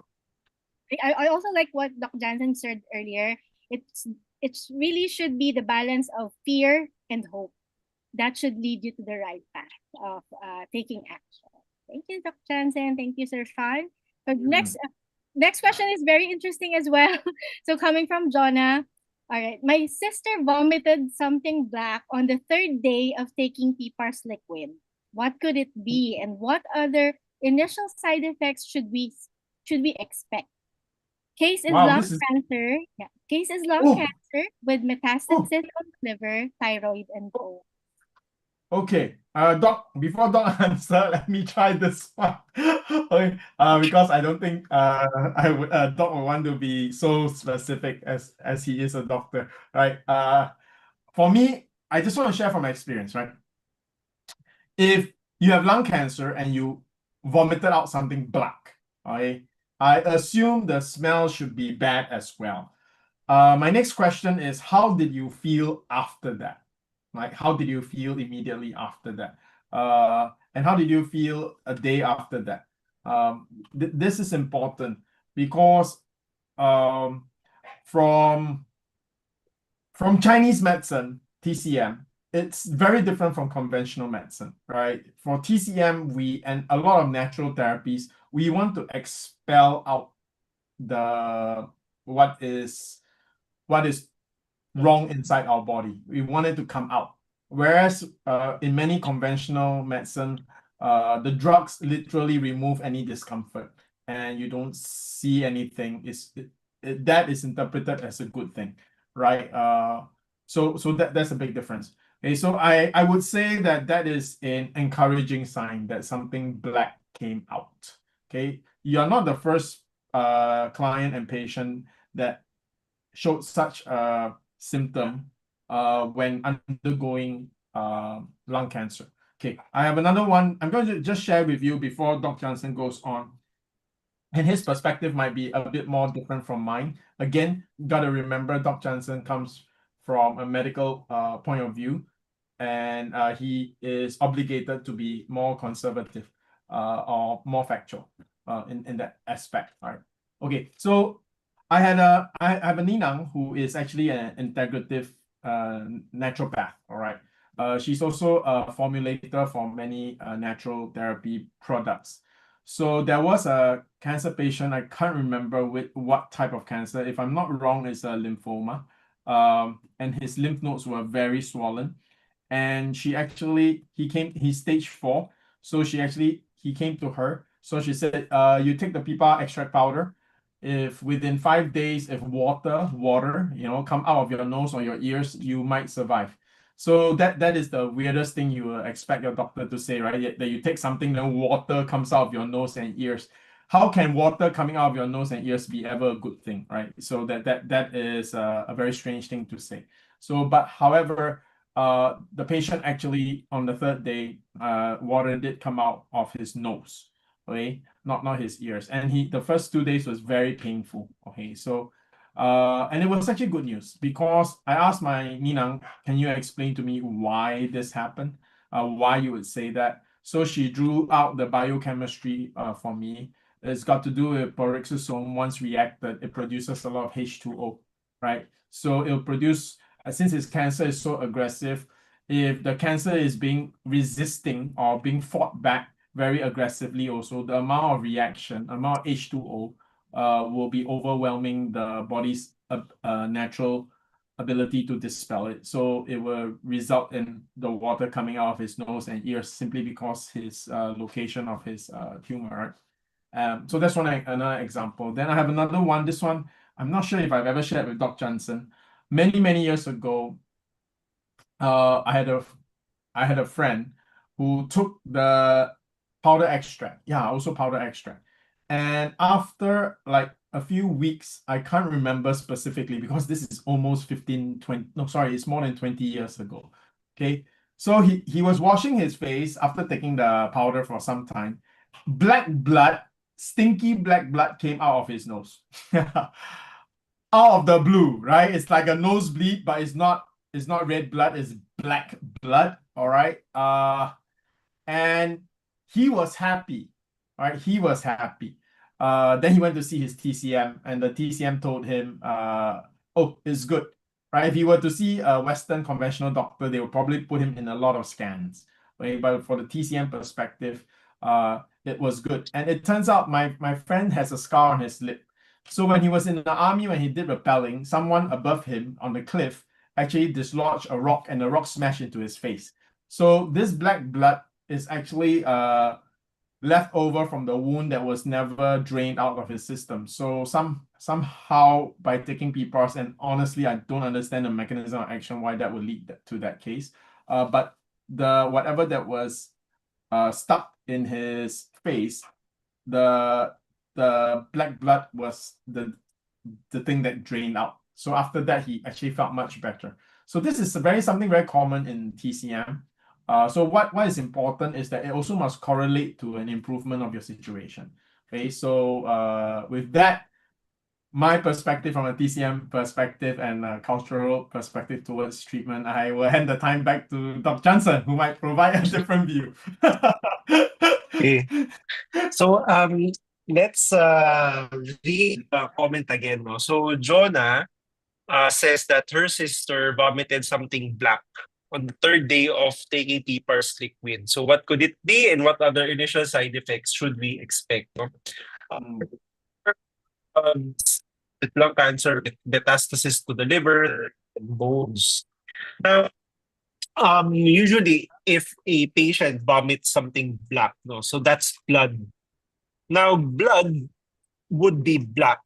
[SPEAKER 4] I also like what Dr. Jansen said earlier. It's really should be the balance of fear and hope. That should lead you to the right path of taking action. Thank you, Dr. Jansen. Thank you, Sir Shyan. The next question is very interesting as well. So coming from Jonah. All right. My sister vomited something black on the third day of taking PPARS liquid. What could it be, and what other initial side effects should we expect? Case is
[SPEAKER 3] Wow,
[SPEAKER 4] lung
[SPEAKER 3] this is
[SPEAKER 4] cancer. Yeah. Case is lung
[SPEAKER 3] oh,
[SPEAKER 4] cancer with metastasis on liver, thyroid, and colon.
[SPEAKER 3] okay. Doc, before Doc answer, let me try this one. Okay. Because I don't think I would Doc would want to be so specific as he is a doctor, right? For me, I just want to share from my experience, right? If you have lung cancer and you vomited out something black, okay, I assume the smell should be bad as well. My next question is, how did you feel after that? Like, how did you feel immediately after that? And how did you feel a day after that? This is important because from Chinese medicine, TCM, it's very different from conventional medicine, right? For TCM, and a lot of natural therapies, we want to expel out the what is wrong inside our body. We want it to come out. Whereas in many conventional medicine, the drugs literally remove any discomfort and you don't see anything. That is interpreted as a good thing, right? So that's a big difference. Okay, so I would say that is an encouraging sign that something black came out. Okay, you're not the first client and patient that showed such a symptom when undergoing lung cancer. Okay, I have another one. I'm going to just share with you before Dr. Jansen goes on. And his perspective might be a bit more different from mine. Again, got to remember Dr. Jansen comes from a medical point of view, and he is obligated to be more conservative or more factual in that aspect. All right. Okay, so I have a ninang who is actually an integrative naturopath. All right. She's also a formulator for many natural therapy products. So there was a cancer patient. I can't remember what type of cancer. If I'm not wrong, it's a lymphoma. And his lymph nodes were very swollen. And he's stage 4. So he came to her. So she said, you take the pipa extract powder. If within 5 days, if water, come out of your nose or your ears, you might survive. So that is the weirdest thing you expect your doctor to say, right? That you take something, then water comes out of your nose and ears. How can water coming out of your nose and ears be ever a good thing, right? So that is a very strange thing to say. So, but however, the patient actually on the 3rd day, water did come out of his nose, okay, not his ears, and the first 2 days was very painful. Okay, so and it was actually good news because I asked my ninang, can you explain to me why this happened? Why you would say that? So she drew out the biochemistry for me. It's got to do with peroxisome. Once reacted, it produces a lot of H2O, right? So it'll produce, since its cancer is so aggressive, if the cancer is being resisting or being fought back very aggressively also, the amount of amount of H2O will be overwhelming the body's natural ability to dispel it. So it will result in the water coming out of his nose and ears simply because his location of his tumor. So that's another example. Then I have another one. This one, I'm not sure if I've ever shared with Dr. Jansen. Many years ago, I had a friend who took the powder extract. Yeah, also powder extract. And after like a few weeks, I can't remember specifically because this is almost 15, 20, no, sorry, it's more than 20 years ago. Okay. So he was washing his face after taking the powder for some time. Black blood, stinky black blood came out of his nose. Out of the blue, right? It's like a nosebleed, but it's not red blood, it's black blood. All right. And he was happy. Right, he was happy. Then he went to see his TCM, and the TCM told him, "Oh, it's good." Right? If he were to see a Western conventional doctor, they would probably put him in a lot of scans. Right? But for the TCM perspective, it was good. And it turns out my friend has a scar on his lip. So when he was in the army, when he did rappelling, someone above him on the cliff actually dislodged a rock, and the rock smashed into his face. So this black blood is actually left over from the wound that was never drained out of his system. So somehow by taking PPARS, and honestly, I don't understand the mechanism of action why that would lead to that case. But the whatever that was stuck in his face, the black blood was the thing that drained out. So after that, he actually felt much better. So this is something very common in TCM. So what is important is that it also must correlate to an improvement of your situation. Okay, so with that, my perspective from a TCM perspective and a cultural perspective towards treatment, I will hand the time back to Dr. Jansen, who might provide a different view.
[SPEAKER 10] Okay. So let's read the comment again. No? So Jonah says that her sister vomited something black on the third day of taking PPARS liquid. So what could it be, and what other initial side effects should we expect? No? With lung cancer, with metastasis to the liver and bones. Now, usually if a patient vomits something black, no, so that's blood. Now, blood would be black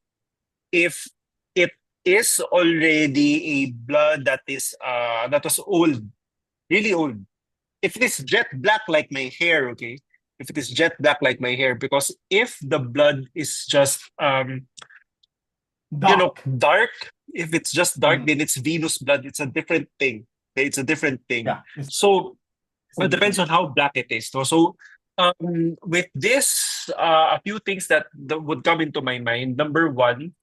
[SPEAKER 10] if it is already a blood that was old, really old. If it is jet black like my hair, okay, if it is jet black like my hair, because if the blood is just dark, if it's just dark, then it's venous blood. It's a different thing. Okay? It's a different thing.
[SPEAKER 3] Yeah,
[SPEAKER 10] so it depends on how black it is. No? So with this, a few things that would come into my mind. Number one,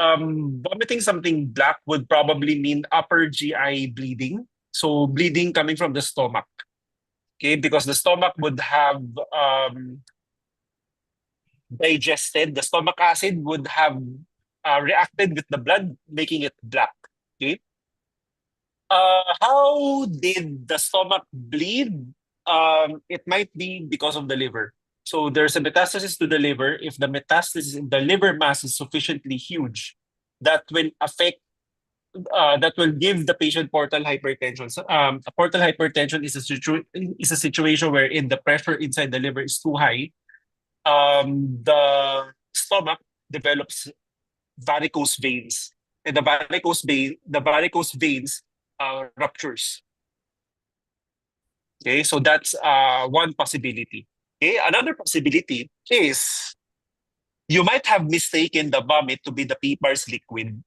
[SPEAKER 10] vomiting something black would probably mean upper GI bleeding. So bleeding coming from the stomach. Okay, because the stomach would have digested, the stomach acid would have reacted with the blood, making it black. Okay. How did the stomach bleed? It might be because of the liver. So there's a metastasis to the liver. If the metastasis in the liver mass is sufficiently huge, that will affect, that will give the patient portal hypertension. So, portal hypertension is a situation wherein the pressure inside the liver is too high. The stomach develops varicose veins, and the varicose veins ruptures. Okay, so that's one possibility. Okay, another possibility is you might have mistaken the vomit to be the PPARS liquid.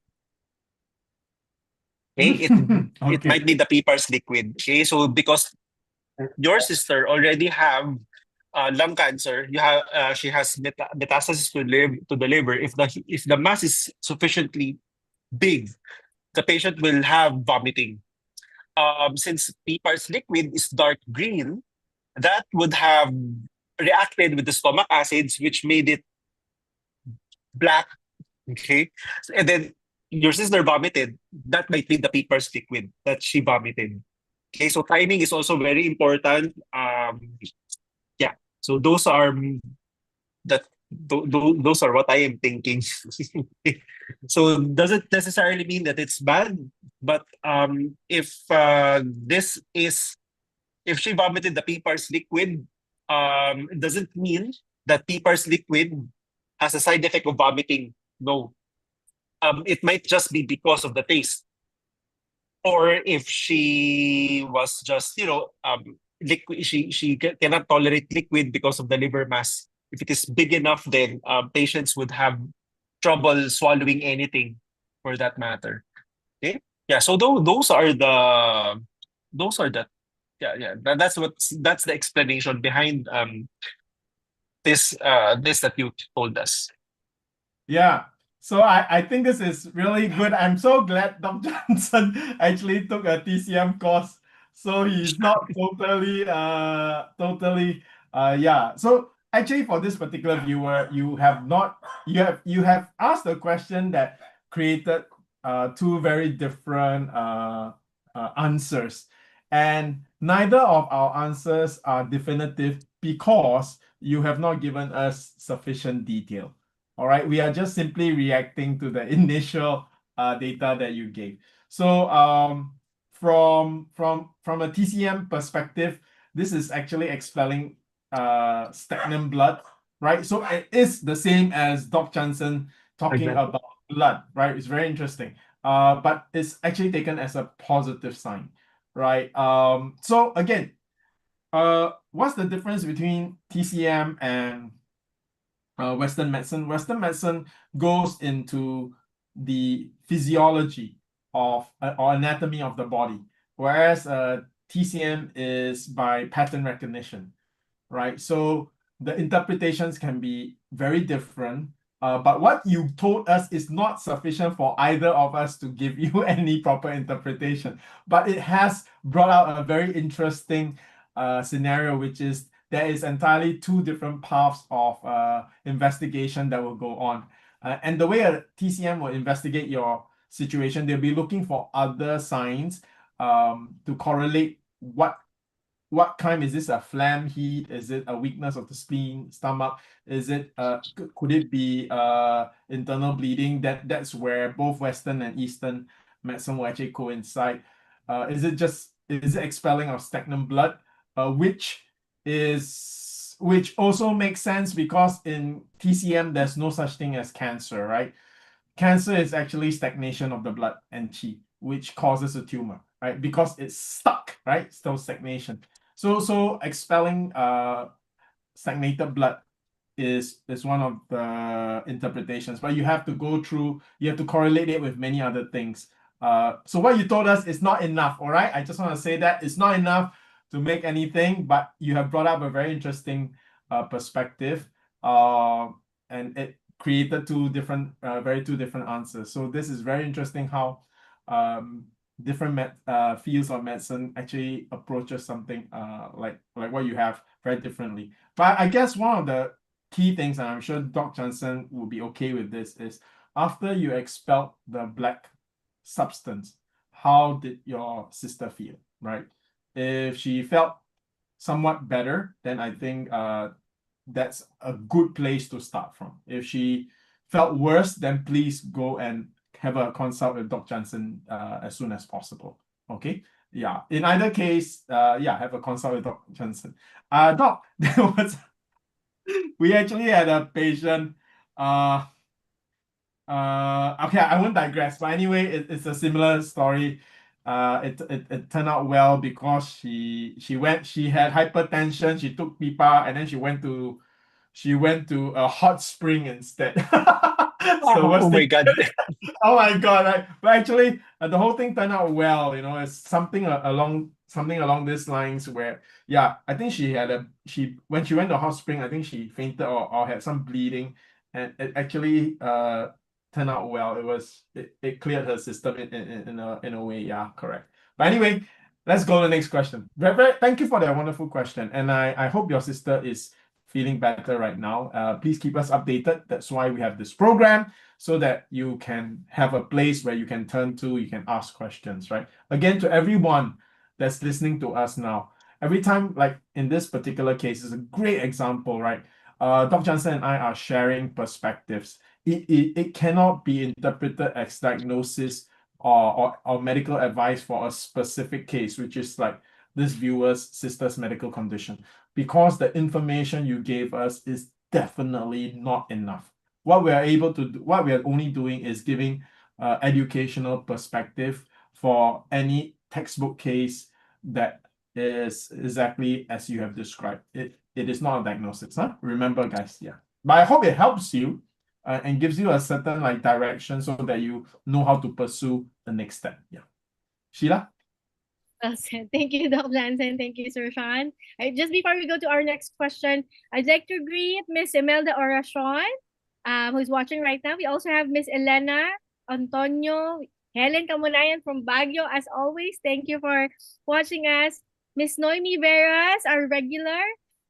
[SPEAKER 10] Okay, it might be the PPARS liquid. Okay, so because your sister already have lung cancer, she has metastasis to the liver. If the mass is sufficiently big, the patient will have vomiting. Since PPARS liquid is dark green, that would have reacted with the stomach acids, which made it black. Okay, and then your sister vomited. That might be the PPARS liquid that she vomited. Okay, so timing is also very important. Yeah, so those are those are what I am thinking. So doesn't necessarily mean that it's bad, but if if she vomited the PPARS liquid, it doesn't mean that PPARS liquid has a side effect of vomiting. No, it might just be because of the taste, or if she was just liquid, she cannot tolerate liquid because of the liver mass. If it is big enough, then patients would have trouble swallowing anything, for that matter. Okay, yeah. So those are the that's the explanation behind this that you told us.
[SPEAKER 3] Yeah. So I think this is really good. I'm so glad Dr. Johnson actually took a TCM course. So he's not totally yeah. So actually for this particular viewer, you have asked a question that created two very different answers. And neither of our answers are definitive because you have not given us sufficient detail. All right, we are just simply reacting to the initial data that you gave. So from a TCM perspective, this is actually expelling stagnant blood, right? So it is the same as Doc Jansen talking
[SPEAKER 10] Exactly.
[SPEAKER 3] about blood, right? It's very interesting. But it's actually taken as a positive sign, right? So again, what's the difference between TCM and Western medicine? Western medicine goes into the physiology of or anatomy of the body, whereas TCM is by pattern recognition, right? So the interpretations can be very different. But what you told us is not sufficient for either of us to give you any proper interpretation. But it has brought out a very interesting scenario, which is there is entirely two different paths of investigation that will go on. And the way a TCM will investigate your situation, they'll be looking for other signs to correlate what kind. Is this a phlegm, heat? Is it a weakness of the spleen, stomach? Is it could it be internal bleeding? That's where both Western and Eastern medicine will actually coincide. Is it expelling of stagnant blood, which also makes sense because in TCM there's no such thing as cancer, right? Cancer is actually stagnation of the blood and qi, which causes a tumor, right? Because it's stuck, right? Still stagnation. So expelling stagnated blood is one of the interpretations, but you have to correlate it with many other things. So what you told us is not enough, all right? I just want to say that it's not enough to make anything, but you have brought up a very interesting perspective, and it created two different answers. So this is very interesting how different fields of medicine actually approaches something like what you have very differently. But I guess one of the key things, and I'm sure Doc Jansen will be okay with this, is after you expelled the black substance, how did your sister feel, right? If she felt somewhat better, then I think that's a good place to start from. If she felt worse, then please go and have a consult with Dr. Jansen as soon as possible. Okay. Yeah. In either case, have a consult with Dr. Jansen. Doc, we actually had a patient. Okay, I won't digress. But anyway, it's a similar story. It turned out well because she had hypertension. She took PPAR and then she went to a hot spring instead. So
[SPEAKER 10] Oh my God.
[SPEAKER 3] oh my God! But actually, the whole thing turned out well. It's something along these lines where, yeah, I think when she went to hot spring, I think she fainted or had some bleeding, and it actually turned out well. It cleared her system in a way. Yeah, correct. But anyway, let's go to the next question. Thank you for that wonderful question, and I hope your sister is feeling better right now. Please keep us updated. That's why we have this program, so that you can have a place where you can turn to, you can ask questions, right? Again, to everyone that's listening to us now, every time, like in this particular case, is a great example, right? Dr. Jansen and I are sharing perspectives. It cannot be interpreted as diagnosis or medical advice for a specific case, which is like this viewer's sister's medical condition, because the information you gave us is definitely not enough. What we are only doing is giving educational perspective for any textbook case that is exactly as you have described. It is not a diagnosis, huh? Remember, guys, yeah. But I hope it helps you and gives you a certain direction so that you know how to pursue the next step. Yeah. Sheila?
[SPEAKER 4] Well said. Thank you, Doc Jansen. Thank you, Sir Shyan. Just before we go to our next question, I'd like to greet Miss Imelda Oracion, who's watching right now. We also have Miss Elena Antonio, Helen Kamunayan from Baguio. As always, thank you for watching us. Miss Noemi Veras, our regular.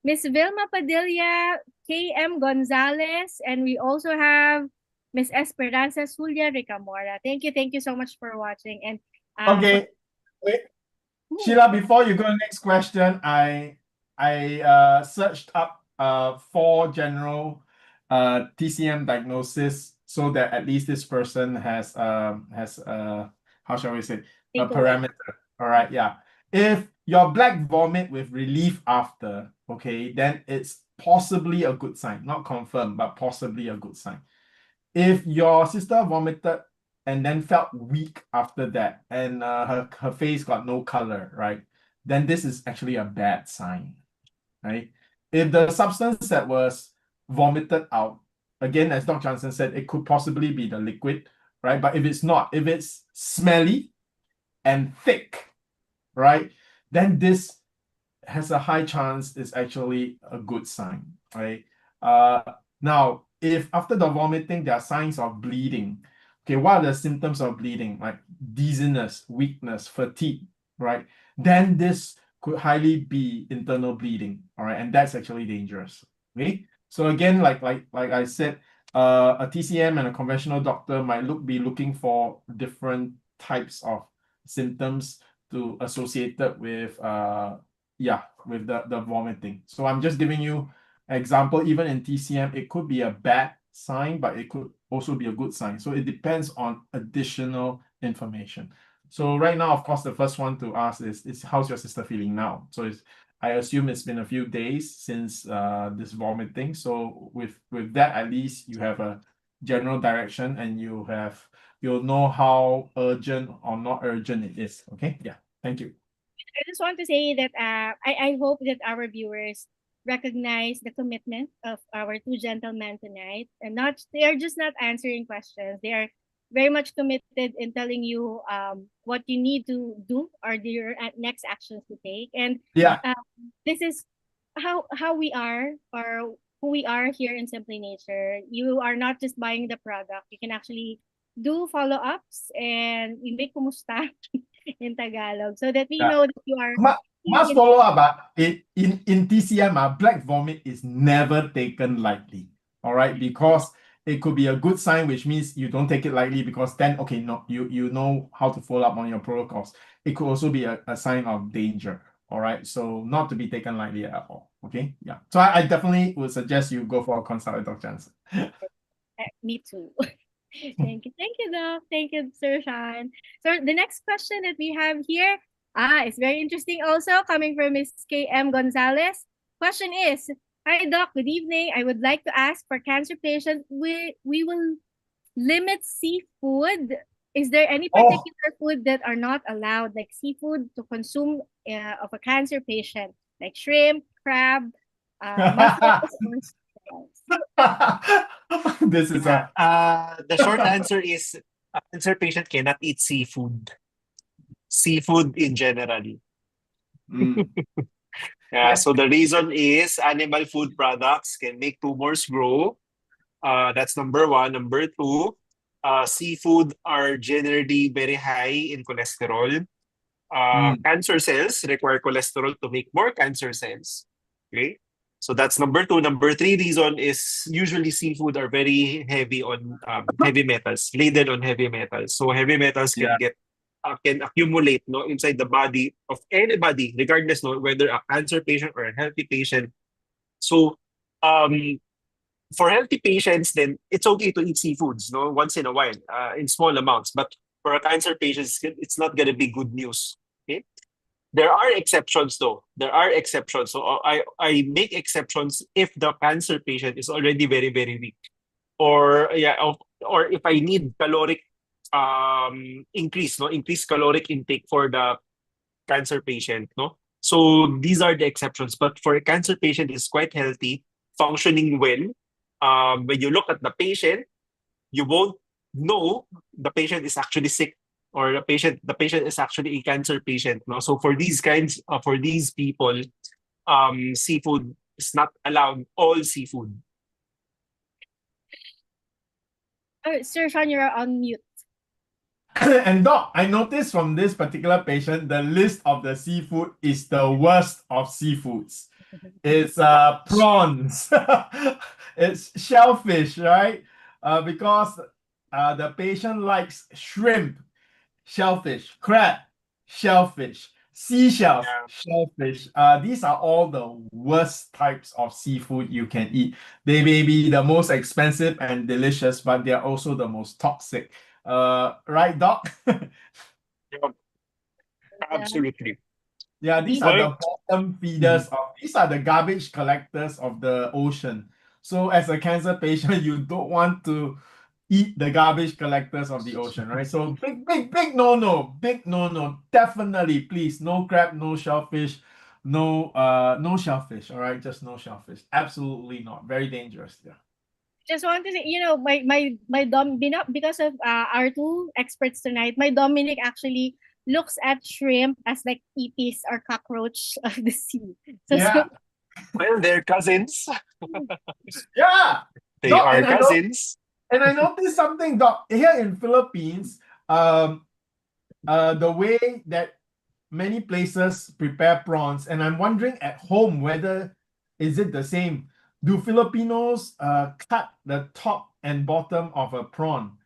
[SPEAKER 4] Miss Vilma Padilla, KM Gonzalez, and we also have Miss Esperanza Zulia Ricamora. Thank you so much for watching. And
[SPEAKER 3] okay, wait. Sheila, before you go to the next question, I searched up four general TCM diagnosis, so that at least this person has how shall we say, a parameter. All right, yeah. If your black vomit with relief after, okay, then it's possibly a good sign. Not confirmed, but possibly a good sign. If your sister vomited and then felt weak after that, and her face got no color, right, then this is actually a bad sign, right? If the substance that was vomited out, again, as Dr. Jansen said, it could possibly be the liquid, right? But if it's not, if it's smelly and thick, right, then this has a high chance it's actually a good sign, right? Now, if after the vomiting there are signs of bleeding, okay, what are the symptoms of bleeding? Like dizziness, weakness, fatigue, right? Then this could highly be internal bleeding, all right, and that's actually dangerous. Okay, so again, like I said, a TCM and a conventional doctor might be looking for different types of symptoms to associated with with the vomiting. So I'm just giving you example. Even in TCM, it could be a bad sign, but it could also be a good sign. So it depends on additional information. So right now, of course, the first one to ask is how's your sister feeling now? So I assume it's been a few days since this vomiting. So with that, at least you have a general direction, and you'll know how urgent or not urgent it is. Okay, yeah, thank you.
[SPEAKER 4] I just want to say that I hope that our viewers recognize the commitment of our two gentlemen tonight, and they are just not answering questions. They are very much committed in telling you what you need to do or your next actions to take. And
[SPEAKER 3] yeah,
[SPEAKER 4] this is how we are, or who we are here in Simply Nature. You are not just buying the product. You can actually do follow-ups and we make kumusta in Tagalog so that we
[SPEAKER 3] Yeah.
[SPEAKER 4] know that you are
[SPEAKER 3] Must follow up. In TCM, black vomit is never taken lightly. All right, because it could be a good sign, which means you don't take it lightly, because then okay, no, you know how to follow up on your protocols. It could also be a sign of danger. All right, so not to be taken lightly at all. Okay, yeah. So I definitely would suggest you go for a consult with Dr. Jansen.
[SPEAKER 4] Me too. Thank you, Doc. Thank you, Sir Shyan. So the next question that we have here, is very interesting also, coming from Ms. K.M. Gonzalez. Question is, hi Doc, good evening. I would like to ask, for cancer patients, we will limit seafood. Is there any particular food that are not allowed, like seafood, to consume of a cancer patient, like shrimp, crab, mussels, or
[SPEAKER 3] This is
[SPEAKER 10] the short answer is a cancer patient cannot eat seafood. Seafood in general. Yeah, so the reason is animal food products can make tumors grow. That's number one. Number two, seafood are generally very high in cholesterol. Cancer cells require cholesterol to make more cancer cells. Okay, so that's number two. Number three reason is usually seafood are very heavy on heavy metals, laden on heavy metals. So heavy metals can accumulate inside the body of anybody, regardless whether a cancer patient or a healthy patient. So for healthy patients, then it's okay to eat seafoods once in a while, in small amounts. But for a cancer patient, it's not going to be good news. Okay. There are exceptions though. There are exceptions. So I make exceptions if the cancer patient is already very, very weak. Or if I need caloric increase caloric intake for the cancer patient. So these are the exceptions. But for a cancer patient is quite healthy, functioning well. When you look at the patient, you won't know the patient is actually sick, or the patient is actually a cancer patient. So for these people, seafood is not allowed. All seafood.
[SPEAKER 4] Sir Sean, you're on mute.
[SPEAKER 3] And Doc, I noticed from this particular patient, the list of the seafood is the worst of seafoods. It's prawns, it's shellfish, right? Because the patient likes shrimp, shellfish, crab, shellfish, seashells,
[SPEAKER 10] Yeah.
[SPEAKER 3] shellfish. These are all the worst types of seafood you can eat. They may be the most expensive and delicious, but they are also the most toxic. Right, Doc?
[SPEAKER 10] Yeah, absolutely.
[SPEAKER 3] Yeah, these are
[SPEAKER 10] Well,
[SPEAKER 3] the bottom
[SPEAKER 10] mhm.
[SPEAKER 3] feeders of these are the garbage collectors of the ocean. So as a cancer patient, you don't want to eat the garbage collectors of the ocean, right? So big no no, big no no. Definitely, please, no crab, no shellfish, no shellfish. All right, just no shellfish. Absolutely not. Very dangerous. Yeah.
[SPEAKER 4] Just want to say, because of our two experts tonight, my Dominic actually looks at shrimp as like EPs or cockroach of the sea. So
[SPEAKER 3] Yeah.
[SPEAKER 10] Well, they're cousins.
[SPEAKER 3] Yeah.
[SPEAKER 10] They
[SPEAKER 3] Doc,
[SPEAKER 10] are cousins.
[SPEAKER 3] and I noticed something, Doc. Here in Philippines, the way that many places prepare prawns, and I'm wondering at home whether is it the same. Do Filipinos cut the top and bottom of a prawn?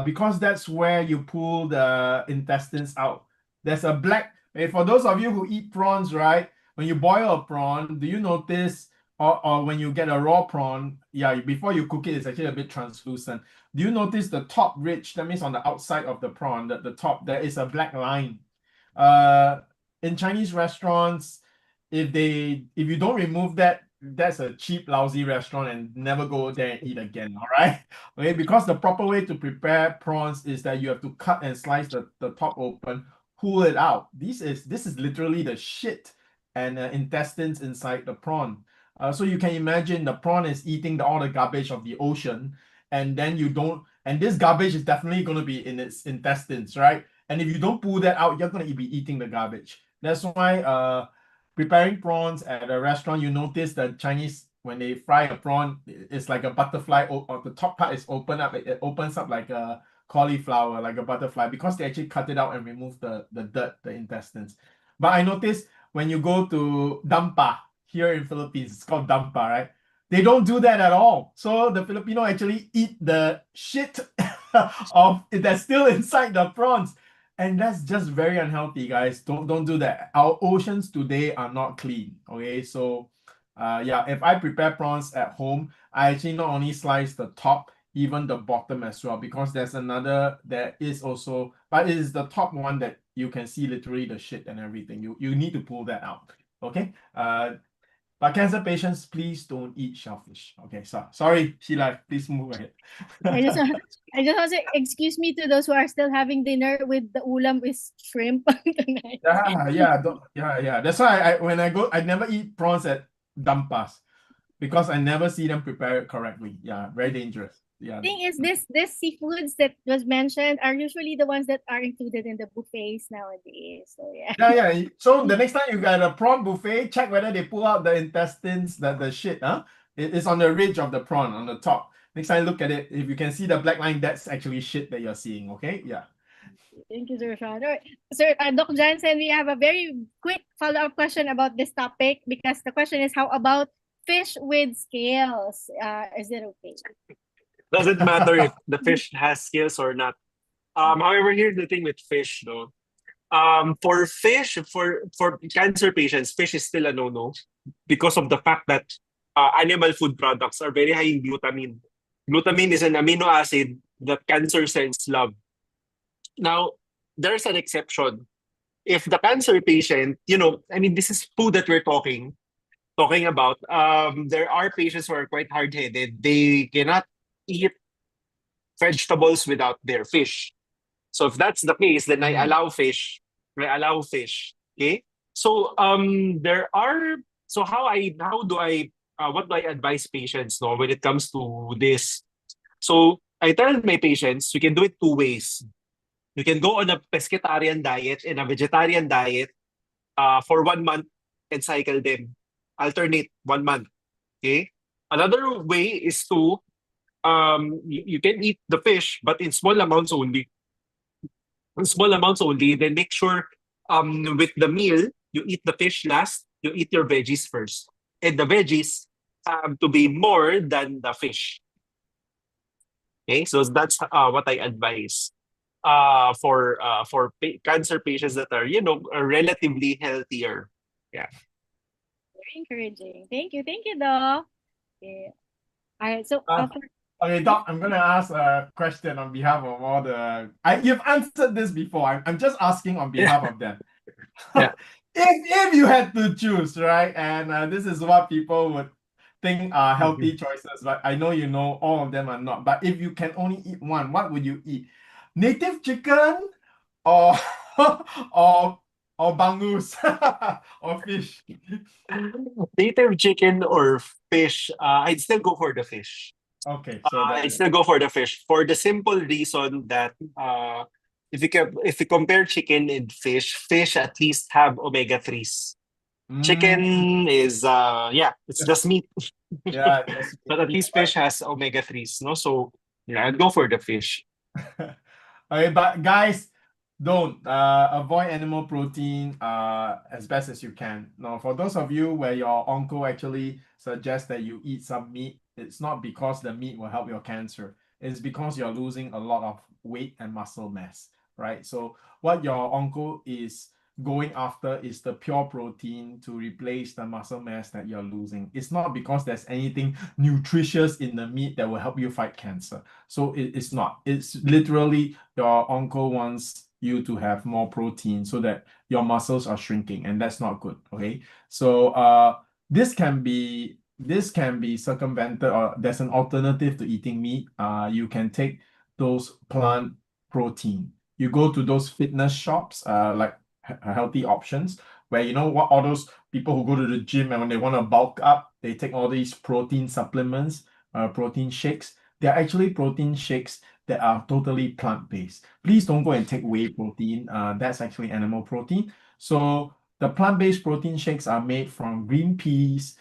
[SPEAKER 3] Because that's where you pull the intestines out. There's a black. For those of you who eat prawns, right? When you boil a prawn, do you notice, or when you get a raw prawn, yeah, before you cook it, it's actually a bit translucent. Do you notice the top ridge? That means on the outside of the prawn, the top, there is a black line. Uh, in Chinese restaurants, if you don't remove that, that's a cheap, lousy restaurant and never go there and eat again. All right. Okay, because the proper way to prepare prawns is that you have to cut and slice the top open, pull it out. This is literally the shit and intestines inside the prawn. So you can imagine the prawn is eating all the garbage of the ocean, and then you don't, and this garbage is definitely going to be in its intestines, right? And if you don't pull that out, you're going to be eating the garbage. That's why preparing prawns at a restaurant, you notice that Chinese, when they fry a prawn, it's like a butterfly, or the top part is open up. It opens up like a cauliflower, like a butterfly, because they actually cut it out and remove the dirt, the intestines. But I noticed when you go to Dampa here in Philippines, it's called Dampa, right? They don't do that at all. So the Filipino actually eat the shit of that's still inside the prawns. And that's just very unhealthy, guys. Don't do that. Our oceans today are not clean. Okay, so yeah, if I prepare prawns at home, I actually not only slice the top, even the bottom as well, because there is also, but it is the top one that you can see literally the shit and everything. You need to pull that out. Okay. But cancer patients, please don't eat shellfish. Okay, so sorry, Sheila, please move ahead.
[SPEAKER 4] I just I just want to say, excuse me to those who are still having dinner with the ulam is shrimp tonight.
[SPEAKER 3] Yeah. That's why when I go, I never eat prawns at Dampas because I never see them prepare it correctly. Yeah, very dangerous. Yeah.
[SPEAKER 4] Thing is, this seafoods that was mentioned are usually the ones that are included in the buffets nowadays. So yeah.
[SPEAKER 3] Yeah. So the next time you get a prawn buffet, check whether they pull out the intestines, the shit, huh? It's on the ridge of the prawn on the top. Next time look at it, if you can see the black line, that's actually shit that you're seeing, okay? Yeah.
[SPEAKER 4] Thank you, Sir Sean. Alright. Sir, Doc Jansen, we have a very quick follow-up question about this topic because the question is, how about fish with scales? Is it okay?
[SPEAKER 10] Doesn't matter if the fish has scales or not. However, here's the thing with fish, though. For fish, for cancer patients, fish is still a no-no because of the fact that animal food products are very high in glutamine. Glutamine is an amino acid that cancer cells love. Now, there's an exception. If the cancer patient, I mean, this is food that we're talking about. There are patients who are quite hard-headed. They cannot eat vegetables without their fish. So if that's the case, then I allow fish. I allow fish. Okay. So how do I what do I advise patients when it comes to this? So I tell my patients we can do it two ways. You can go on a pescatarian diet and a vegetarian diet for 1 month and cycle them. Alternate 1 month. Okay. Another way is to you can eat the fish but in small amounts only. In small amounts only, then make sure with the meal you eat the fish last, you eat your veggies first. And the veggies to be more than the fish. Okay, so that's what I advise. cancer patients that are, are relatively healthier. Yeah.
[SPEAKER 4] Very encouraging. Thank you, Doc. Okay. All right. So,
[SPEAKER 3] Okay, Doc, I'm gonna ask a question on behalf of all the. You've answered this before. I'm just asking on behalf of them.
[SPEAKER 10] Yeah.
[SPEAKER 3] If you had to choose, right, and this is what people would think are healthy choices, but I know you know all of them are not. But if you can only eat one, what would you eat? Native chicken or or bangus or fish?
[SPEAKER 10] Native chicken or fish, I'd still go for the fish.
[SPEAKER 3] Okay, so
[SPEAKER 10] I'd
[SPEAKER 3] that
[SPEAKER 10] still go for the fish for the simple reason that if you compare chicken and fish at least have omega threes. Chicken is it's just meat.
[SPEAKER 3] yeah, that's
[SPEAKER 10] But at least fish has omega threes, no? So yeah, I'd go for the fish.
[SPEAKER 3] Okay, but guys, don't avoid animal protein as best as you can. Now, for those of you where your uncle actually suggests that you eat some meat, it's not because the meat will help your cancer. It's because you're losing a lot of weight and muscle mass, right? So what your uncle is going after is the pure protein to replace the muscle mass that you're losing. It's not because there's anything nutritious in the meat that will help you fight cancer. So it's not. It's literally your uncle wants you to have more protein so that your muscles are shrinking, and that's not good. Okay. So this can be circumvented, or there's an alternative to eating meat. You can take those plant protein. You go to those fitness shops, like healthy options, where you know what, all those people who go to the gym and when they want to bulk up, they take all these protein supplements, protein shakes. They're actually protein shakes that are totally plant-based. Please don't go and take whey protein. That's actually animal protein. So the plant-based protein shakes are made from green peas,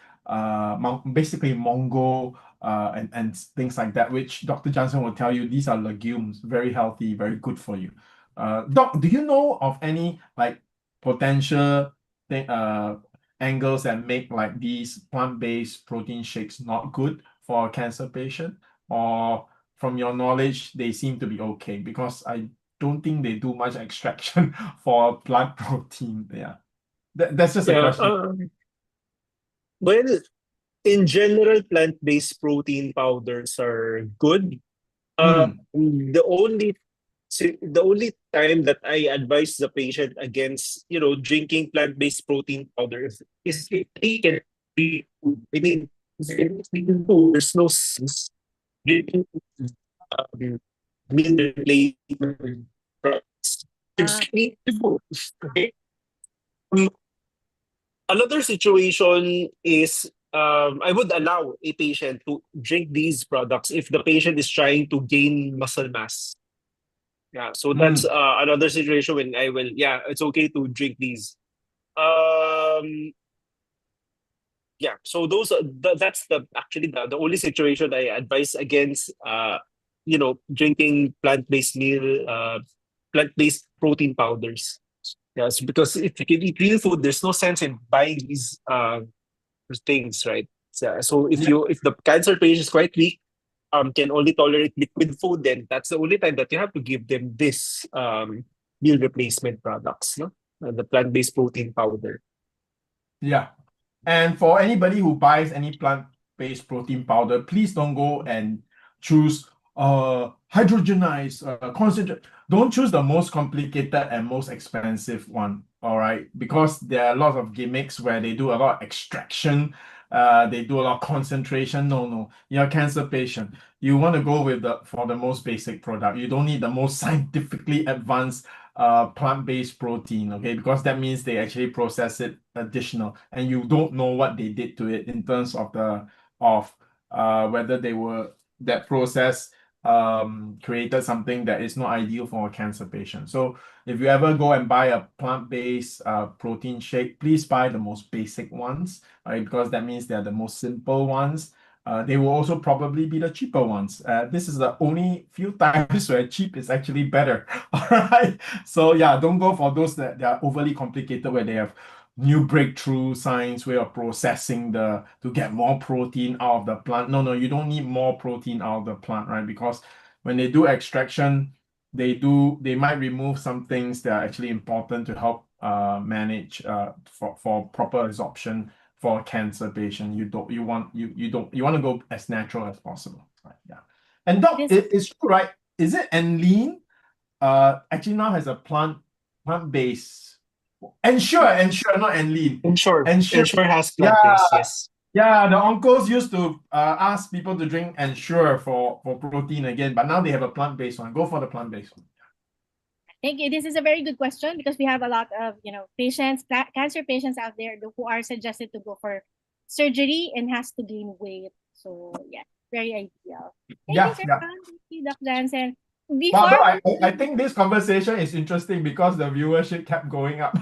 [SPEAKER 3] basically mongo, and things like that, which Dr. Jansen will tell you these are legumes, very healthy, very good for you. Doc, do you know of any like potential angles that make like these plant-based protein shakes not good for a cancer patient? Or from your knowledge, they seem to be okay? Because I don't think they do much extraction for plant protein. Yeah. That's just a
[SPEAKER 10] Yeah.
[SPEAKER 3] question.
[SPEAKER 10] Well, in general, plant-based protein powders are good.
[SPEAKER 3] Mm.
[SPEAKER 10] The only time that I advise the patient against, drinking plant-based protein powder is if they can be, I mean, there's no sense drinking meal replacement products. Just need food. Okay. Um, Another situation is I would allow a patient to drink these products if the patient is trying to gain muscle mass. Yeah, so that's
[SPEAKER 3] Mm.
[SPEAKER 10] another situation when it's okay to drink these. Um, yeah, so that's the only situation I advise against, drinking plant-based protein powders. Yes, because if you can eat real food, there's no sense in buying these things, right? So if the cancer patient is quite weak, can only tolerate liquid food, then that's the only time that you have to give them this meal replacement products, no? The plant-based protein powder.
[SPEAKER 3] Yeah. And for anybody who buys any plant-based protein powder, please don't go and choose hydrogenized, concentrate. Don't choose the most complicated and most expensive one, all right? Because there are a lot of gimmicks where they do a lot of extraction, they do a lot of concentration. No, you're a cancer patient. You want to go with for the most basic product. You don't need the most scientifically advanced plant-based protein, okay? Because that means they actually process it additional, and you don't know what they did to it in terms of whether they were that process created something that is not ideal for a cancer patient. So if you ever go and buy a plant-based protein shake, please buy the most basic ones, right? Because that means they're the most simple ones. They will also probably be the cheaper ones. This is the only few times where cheap is actually better. All right. So yeah, don't go for those that are overly complicated where they have new breakthrough science way of processing to get more protein out of the plant. No, you don't need more protein out of the plant, right? Because when they do extraction, they might remove some things that are actually important to help manage for proper absorption for a cancer patient. You want to go as natural as possible. Right? Yeah. And doc, it's true, right? Is it Enlean? Actually now has a plant-based. Ensure, not Enlean.
[SPEAKER 10] Ensure has
[SPEAKER 3] Yeah,
[SPEAKER 10] plant-based, yes.
[SPEAKER 3] yeah, the uncles used to ask people to drink Ensure for protein again, but now they have a plant-based one. Go for the plant-based one.
[SPEAKER 4] Thank you. This is a very good question because we have a lot of patients, cancer patients out there who are suggested to go for surgery and has to gain weight. So yeah, very ideal. Thank you, sir. Thank you, Doc Jansen.
[SPEAKER 3] Before I think this conversation is interesting because the viewership kept going up.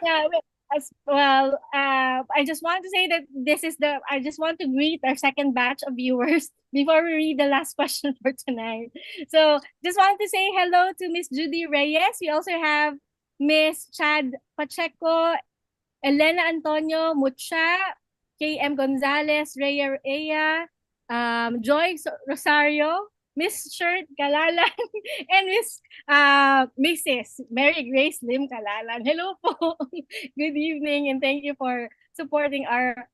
[SPEAKER 4] Yeah, well, I just want to say that I just want to greet our second batch of viewers before we read the last question for tonight. So just want to say hello to Miss Judy Reyes. We also have Miss Chad Pacheco, Elena Antonio Mucha, KM Gonzalez, Rhea Ea, Joy Rosario, Miss Shirt Kalalan, and Mrs. Mary Grace Lim Kalalan. Hello po. Good evening and thank you for supporting our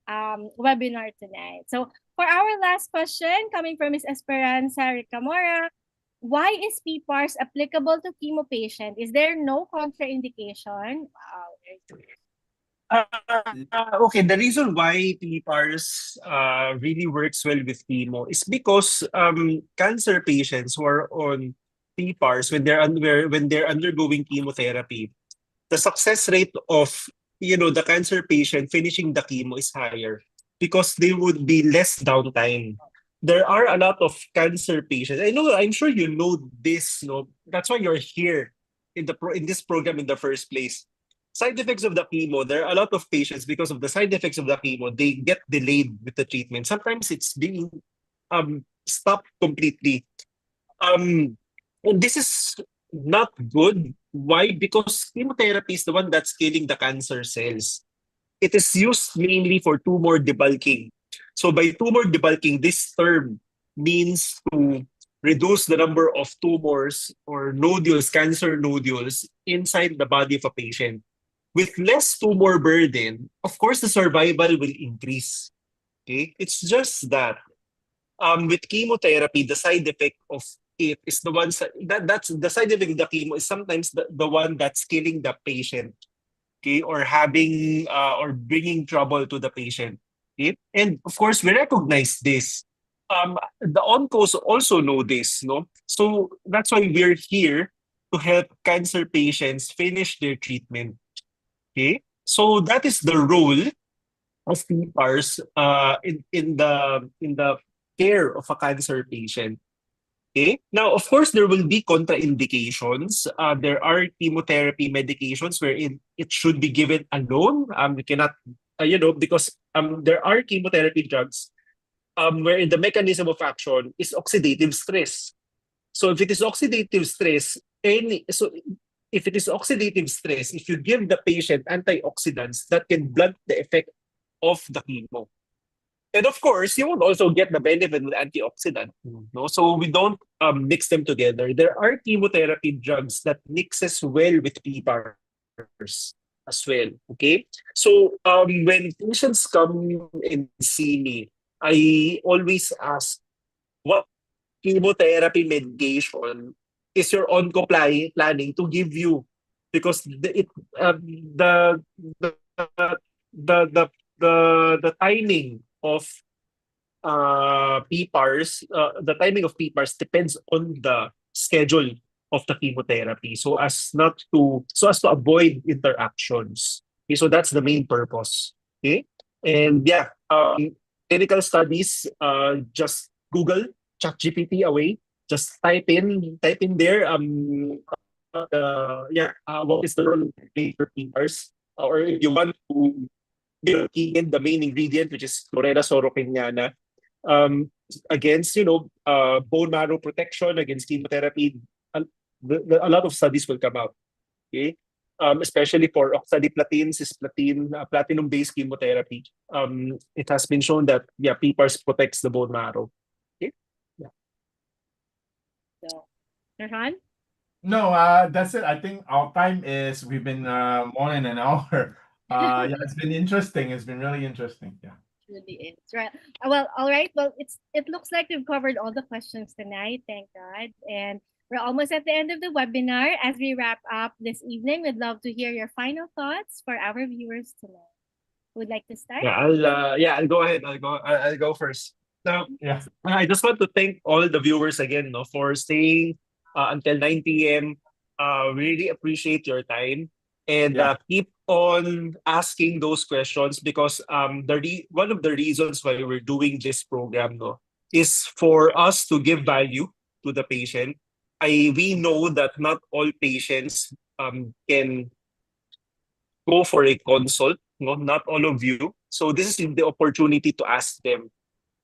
[SPEAKER 4] webinar tonight. So for our last question, coming from Ms. Esperanza Ricamora, why is PPARS applicable to chemo patient? Is there no contraindication? Wow.
[SPEAKER 10] Okay, the reason why PPARS really works well with chemo is because cancer patients who are on PPARS when they're undergoing chemotherapy, the success rate of the cancer patient finishing the chemo is higher because there would be less downtime. There are a lot of cancer patients. I'm sure you know this. That's why you're here in this program in the first place. Side effects of the chemo, there are a lot of patients because of the side effects of the chemo, they get delayed with the treatment. Sometimes it's being stopped completely. And this is not good. Why? Because chemotherapy is the one that's killing the cancer cells. It is used mainly for tumor debulking. So by tumor debulking, this term means to reduce the number of tumors or nodules, cancer nodules inside the body of a patient. With less tumor burden, of course, the survival will increase. Okay, it's just that with chemotherapy, the side effect of it is the one that's the side effect of the chemo is sometimes the one that's killing the patient, okay, or having or bringing trouble to the patient. Okay? And of course, we recognize this. The oncos also know this, no? So that's why we're here to help cancer patients finish their treatment. Okay, so that is the role of PPARS in the care of a cancer patient. Okay. Now, of course, there will be contraindications. There are chemotherapy medications wherein it should be given alone. We cannot, because there are chemotherapy drugs wherein the mechanism of action is oxidative stress. So if it is oxidative stress, if it is oxidative stress, if you give the patient antioxidants, that can blunt the effect of the chemo. And of course, you will also get the benefit with antioxidant. No? So we don't mix them together. There are chemotherapy drugs that mixes well with PPARS as well. Okay? So when patients come and see me, I always ask, what chemotherapy medication is your onco planning to give you? Because the timing of PPARS, the timing of PPARS depends on the schedule of the chemotherapy, so as to avoid interactions. Okay, so that's the main purpose. Okay, and yeah, clinical studies. Just Google ChatGPT away. Just type in there. What is the role of PPARS? Or if you want to key in the main ingredient, which is Chlorella sorokiniana, against bone marrow protection against chemotherapy. A lot of studies will come out. Okay, especially for oxaliplatin, cisplatin, platinum-based chemotherapy. It has been shown that PPARS protects the bone marrow. Okay, yeah.
[SPEAKER 4] Erhan?
[SPEAKER 3] No, that's it. I think our time is we've been more than an hour. Yeah, it's been interesting. It's been really interesting. Yeah.
[SPEAKER 4] Really is right. Well, all right. Well, it looks like we've covered all the questions tonight. Thank God, and we're almost at the end of the webinar. As we wrap up this evening, we'd love to hear your final thoughts for our viewers tonight. Would like to start?
[SPEAKER 10] I'll go ahead. I'll go first. Now,
[SPEAKER 3] Yeah.
[SPEAKER 10] I just want to thank all the viewers again, no, for staying until 9 p.m. Really appreciate your time and
[SPEAKER 3] Yeah.
[SPEAKER 10] keep on asking those questions because one of the reasons why we're doing this program, no, is for us to give value to the patient. We know that not all patients can go for a consult, no, not all of you. So this is the opportunity to ask them.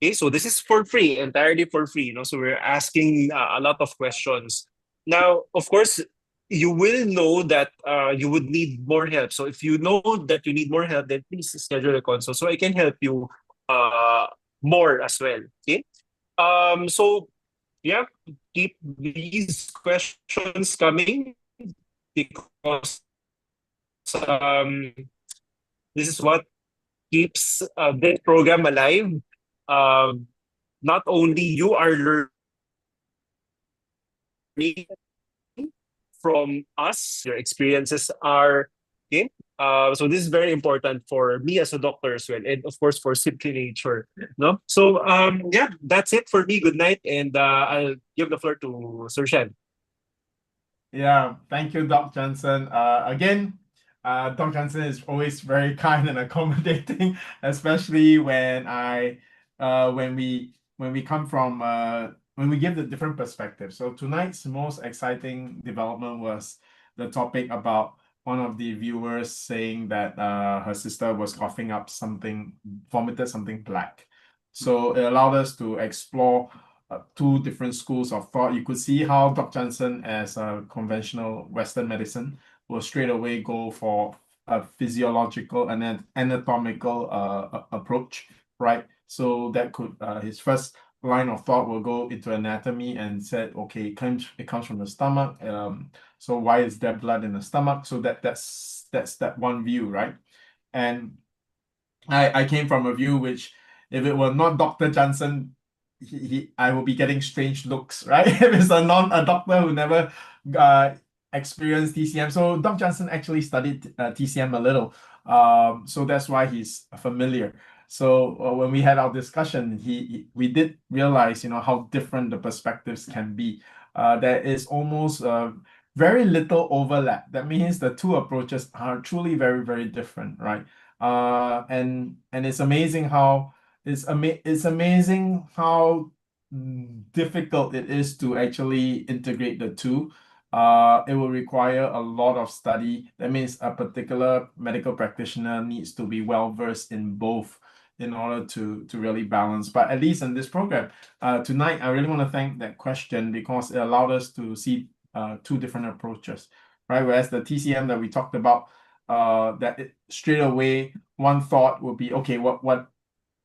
[SPEAKER 10] Okay, so this is for free, entirely for free. So we're asking a lot of questions. Now, of course, you will know that you would need more help. So if you know that you need more help, then please schedule a consult so I can help you uh, more as well. Okay. So yeah, keep these questions coming because um, this is what keeps this program alive. Um, Not only you are learning from us, your experiences are okay. So this is very important for me as a doctor as well, and of course for Simply Nature. No, so yeah, that's it for me. Good night, and I'll give the floor to Sir Shen.
[SPEAKER 3] Yeah, thank you, Doc Jansen. Again, Doc Jansen is always very kind and accommodating, especially when we come from when we give the different perspectives. So tonight's most exciting development was the topic about one of the viewers saying that her sister was coughing up something, vomited something black. So it allowed us to explore two different schools of thought. You could see how Dr. Jansen, as a conventional Western medicine, will straight away go for a physiological and anatomical approach, right? So that could his first line of thought will go into anatomy and said, okay, it comes from the stomach. So why is there blood in the stomach? So that's that one view, right? And I came from a view which, if it were not Dr. Jansen, I will be getting strange looks, right? If it's a doctor who never experienced TCM. So Dr. Jansen actually studied TCM a little, so that's why he's familiar. So when we had our discussion, we did realize, how different the perspectives can be. There is almost very little overlap. That means the two approaches are truly very, very different, right? And it's amazing how it's amazing how difficult it is to actually integrate the two. It will require a lot of study. That means a particular medical practitioner needs to be well versed in both in order to really balance. But at least in this program, tonight, I really want to thank that question because it allowed us to see two different approaches, right? Whereas the TCM that we talked about, straight away one thought will be, okay, what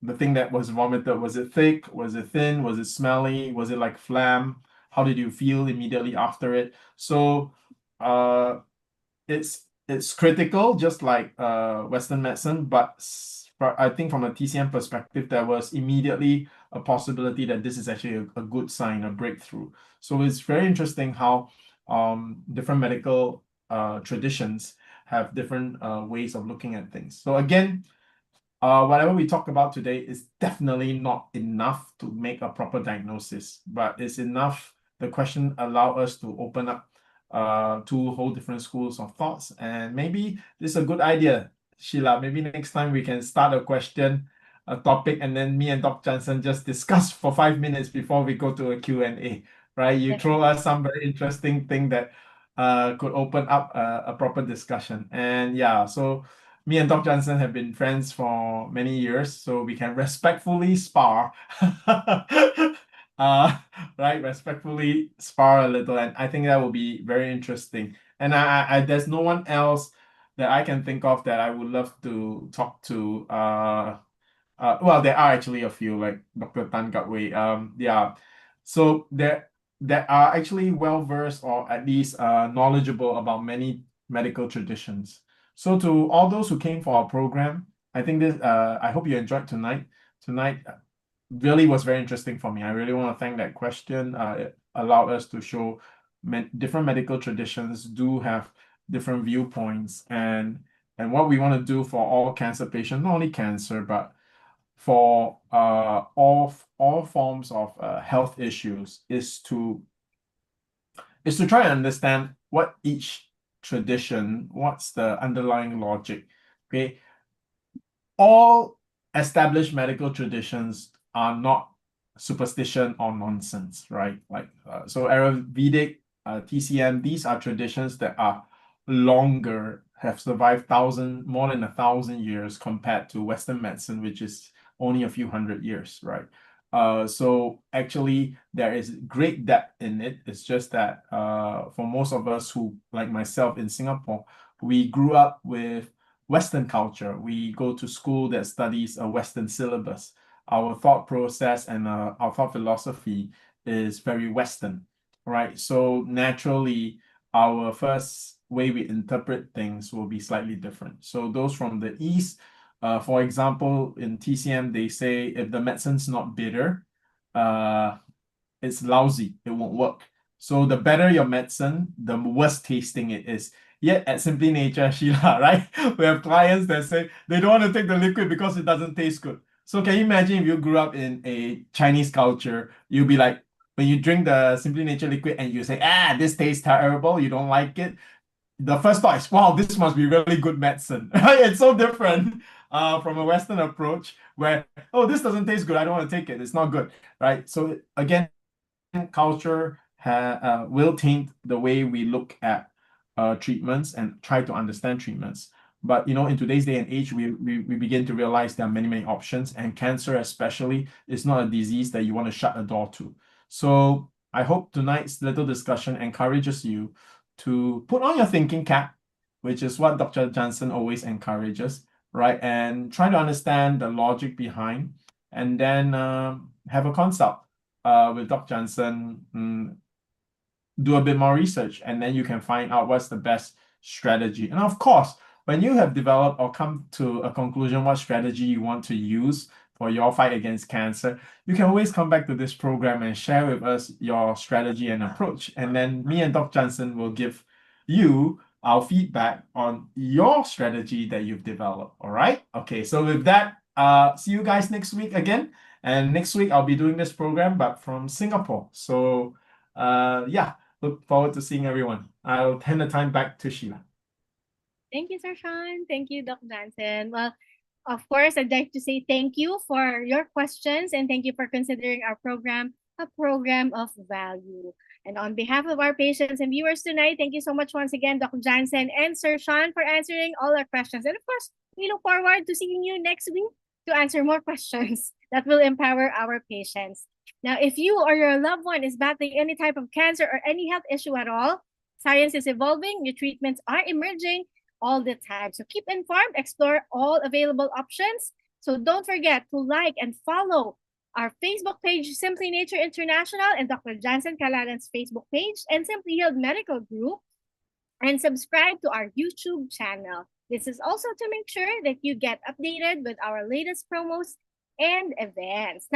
[SPEAKER 3] the thing that was vomited, was it thick, was it thin, was it smelly, was it like phlegm, how did you feel immediately after it? So it's critical, just like Western medicine, but I think from a TCM perspective, there was immediately a possibility that this is actually a good sign, a breakthrough. So it's very interesting how different medical traditions have different ways of looking at things. So again, whatever we talk about today is definitely not enough to make a proper diagnosis, but it's enough. The question allow us to open up two whole different schools of thoughts, and maybe this is a good idea, Sheila. Maybe next time we can start a topic, and then me and Dr. Jansen just discuss for 5 minutes before we go to a Q&A, right? You throw us some very interesting thing that could open up a proper discussion. And yeah, so me and Dr. Jansen have been friends for many years, so we can respectfully spar. Right, respectfully spar a little, and I think that will be very interesting. And there's no one else that I can think of that I would love to talk to. Well, there are actually a few, like Dr. Tan Gatway. Yeah, so that are actually well versed or at least knowledgeable about many medical traditions. So to all those who came for our program, I think this I hope you enjoyed tonight. Tonight really was very interesting for me. I really want to thank that question. It allowed us to show different medical traditions do have different viewpoints, and what we want to do for all cancer patients, not only cancer, but for all forms of health issues, is to try and understand what each tradition, what's the underlying logic. Okay, all established medical traditions are not superstition or nonsense, right? Like so Ayurvedic, TCM, these are traditions that are longer, have survived more than 1,000 years compared to Western medicine, which is only a few hundred years, right? So actually there is great depth in it. It's just that for most of us who, like myself in Singapore, we grew up with Western culture. We go to school that studies a Western syllabus. Our thought process and our thought philosophy is very Western, right? So naturally, our first way we interpret things will be slightly different. So those from the East, for example, in TCM, they say if the medicine's not bitter, it's lousy, it won't work. So the better your medicine, the worse tasting it is. Yet at Simply Nature, Sheila, right? We have clients that say they don't want to take the liquid because it doesn't taste good. So can you imagine if you grew up in a Chinese culture, you'll be like, when you drink the Simply Nature liquid and you say, this tastes terrible, you don't like it, the first thought is, wow, this must be really good medicine. Right? It's so different from a Western approach where, oh, this doesn't taste good, I don't want to take it, it's not good, right? So again, culture will taint the way we look at treatments and try to understand treatments. But in today's day and age, we begin to realize there are many, many options, and cancer especially is not a disease that you want to shut a door to. So I hope tonight's little discussion encourages you to put on your thinking cap, which is what Dr. Jansen always encourages, right? And try to understand the logic behind, and then have a consult with Dr. Jansen, do a bit more research, and then you can find out what's the best strategy. And of course, when you have developed or come to a conclusion what strategy you want to use for your fight against cancer, you can always come back to this program and share with us your strategy and approach. And then me and Dr. Jansen will give you our feedback on your strategy that you've developed. All right? Okay, so with that, see you guys next week again. And next week I'll be doing this program, but from Singapore. So yeah, look forward to seeing everyone. I'll hand the time back to Sheila.
[SPEAKER 4] Thank you, Sir Sean. Thank you, Doc Jansen. Well, of course, I'd like to say thank you for your questions, and thank you for considering our program a program of value. And on behalf of our patients and viewers tonight, thank you so much once again, Dr. Jansen and Sir Sean, for answering all our questions. And of course, we look forward to seeing you next week to answer more questions that will empower our patients. Now, if you or your loved one is battling any type of cancer or any health issue at all, science is evolving, new treatments are emerging all the time. So keep informed, explore all available options. So don't forget to like and follow our Facebook page, Simply Nature International, and Dr. Jansen Caladan's Facebook page, and Simply Healed Medical Group, and subscribe to our YouTube channel. This is also to make sure that you get updated with our latest promos and events.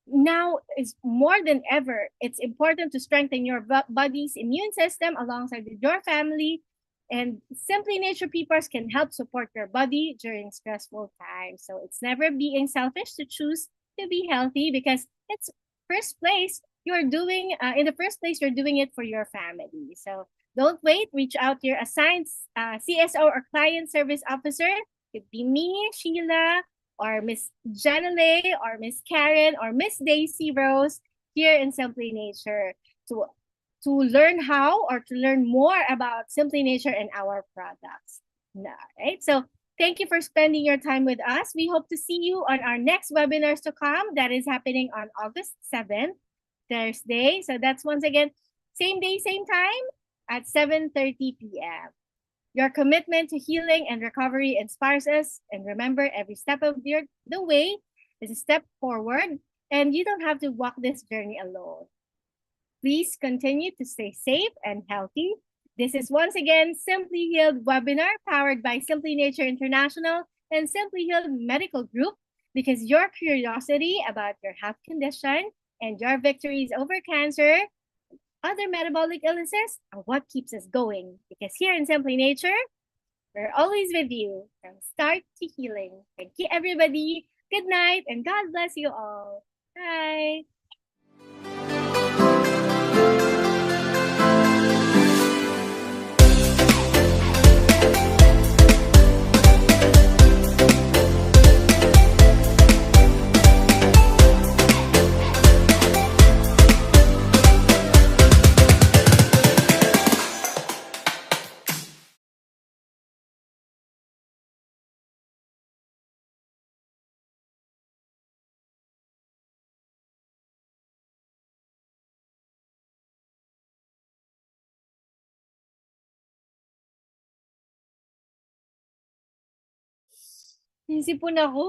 [SPEAKER 4] Now is more than ever, it's important to strengthen your body's immune system alongside with your family. And Simply Nature PPARS can help support your body during stressful times. So it's never being selfish to choose to be healthy, because it's first place you're doing in the first place you're doing it for your family. So don't wait, reach out to your assigned CSO or client service officer. It could be me, Sheila, or Ms. Janelle, or Ms. Karen, or Ms. Daisy Rose here in Simply Nature to learn how or to learn more about Simply Nature and our products. All right. So thank you for spending your time with us. We hope to see you on our next webinars to come. That is happening on August 7th, Thursday. So that's once again, same day, same time at 7:30 p.m. Your commitment to healing and recovery inspires us. And remember, every step of the way is a step forward, and you don't have to walk this journey alone. Please continue to stay safe and healthy. This is once again Simply Healed webinar powered by Simply Nature International and Simply Healed Medical Group, because your curiosity about your health condition and your victories over cancer, other metabolic illnesses, are what keeps us going. Because here in Simply Nature, we're always with you from start to healing. Thank you, everybody. Good night, and God bless you all. Bye. Naisipon ako.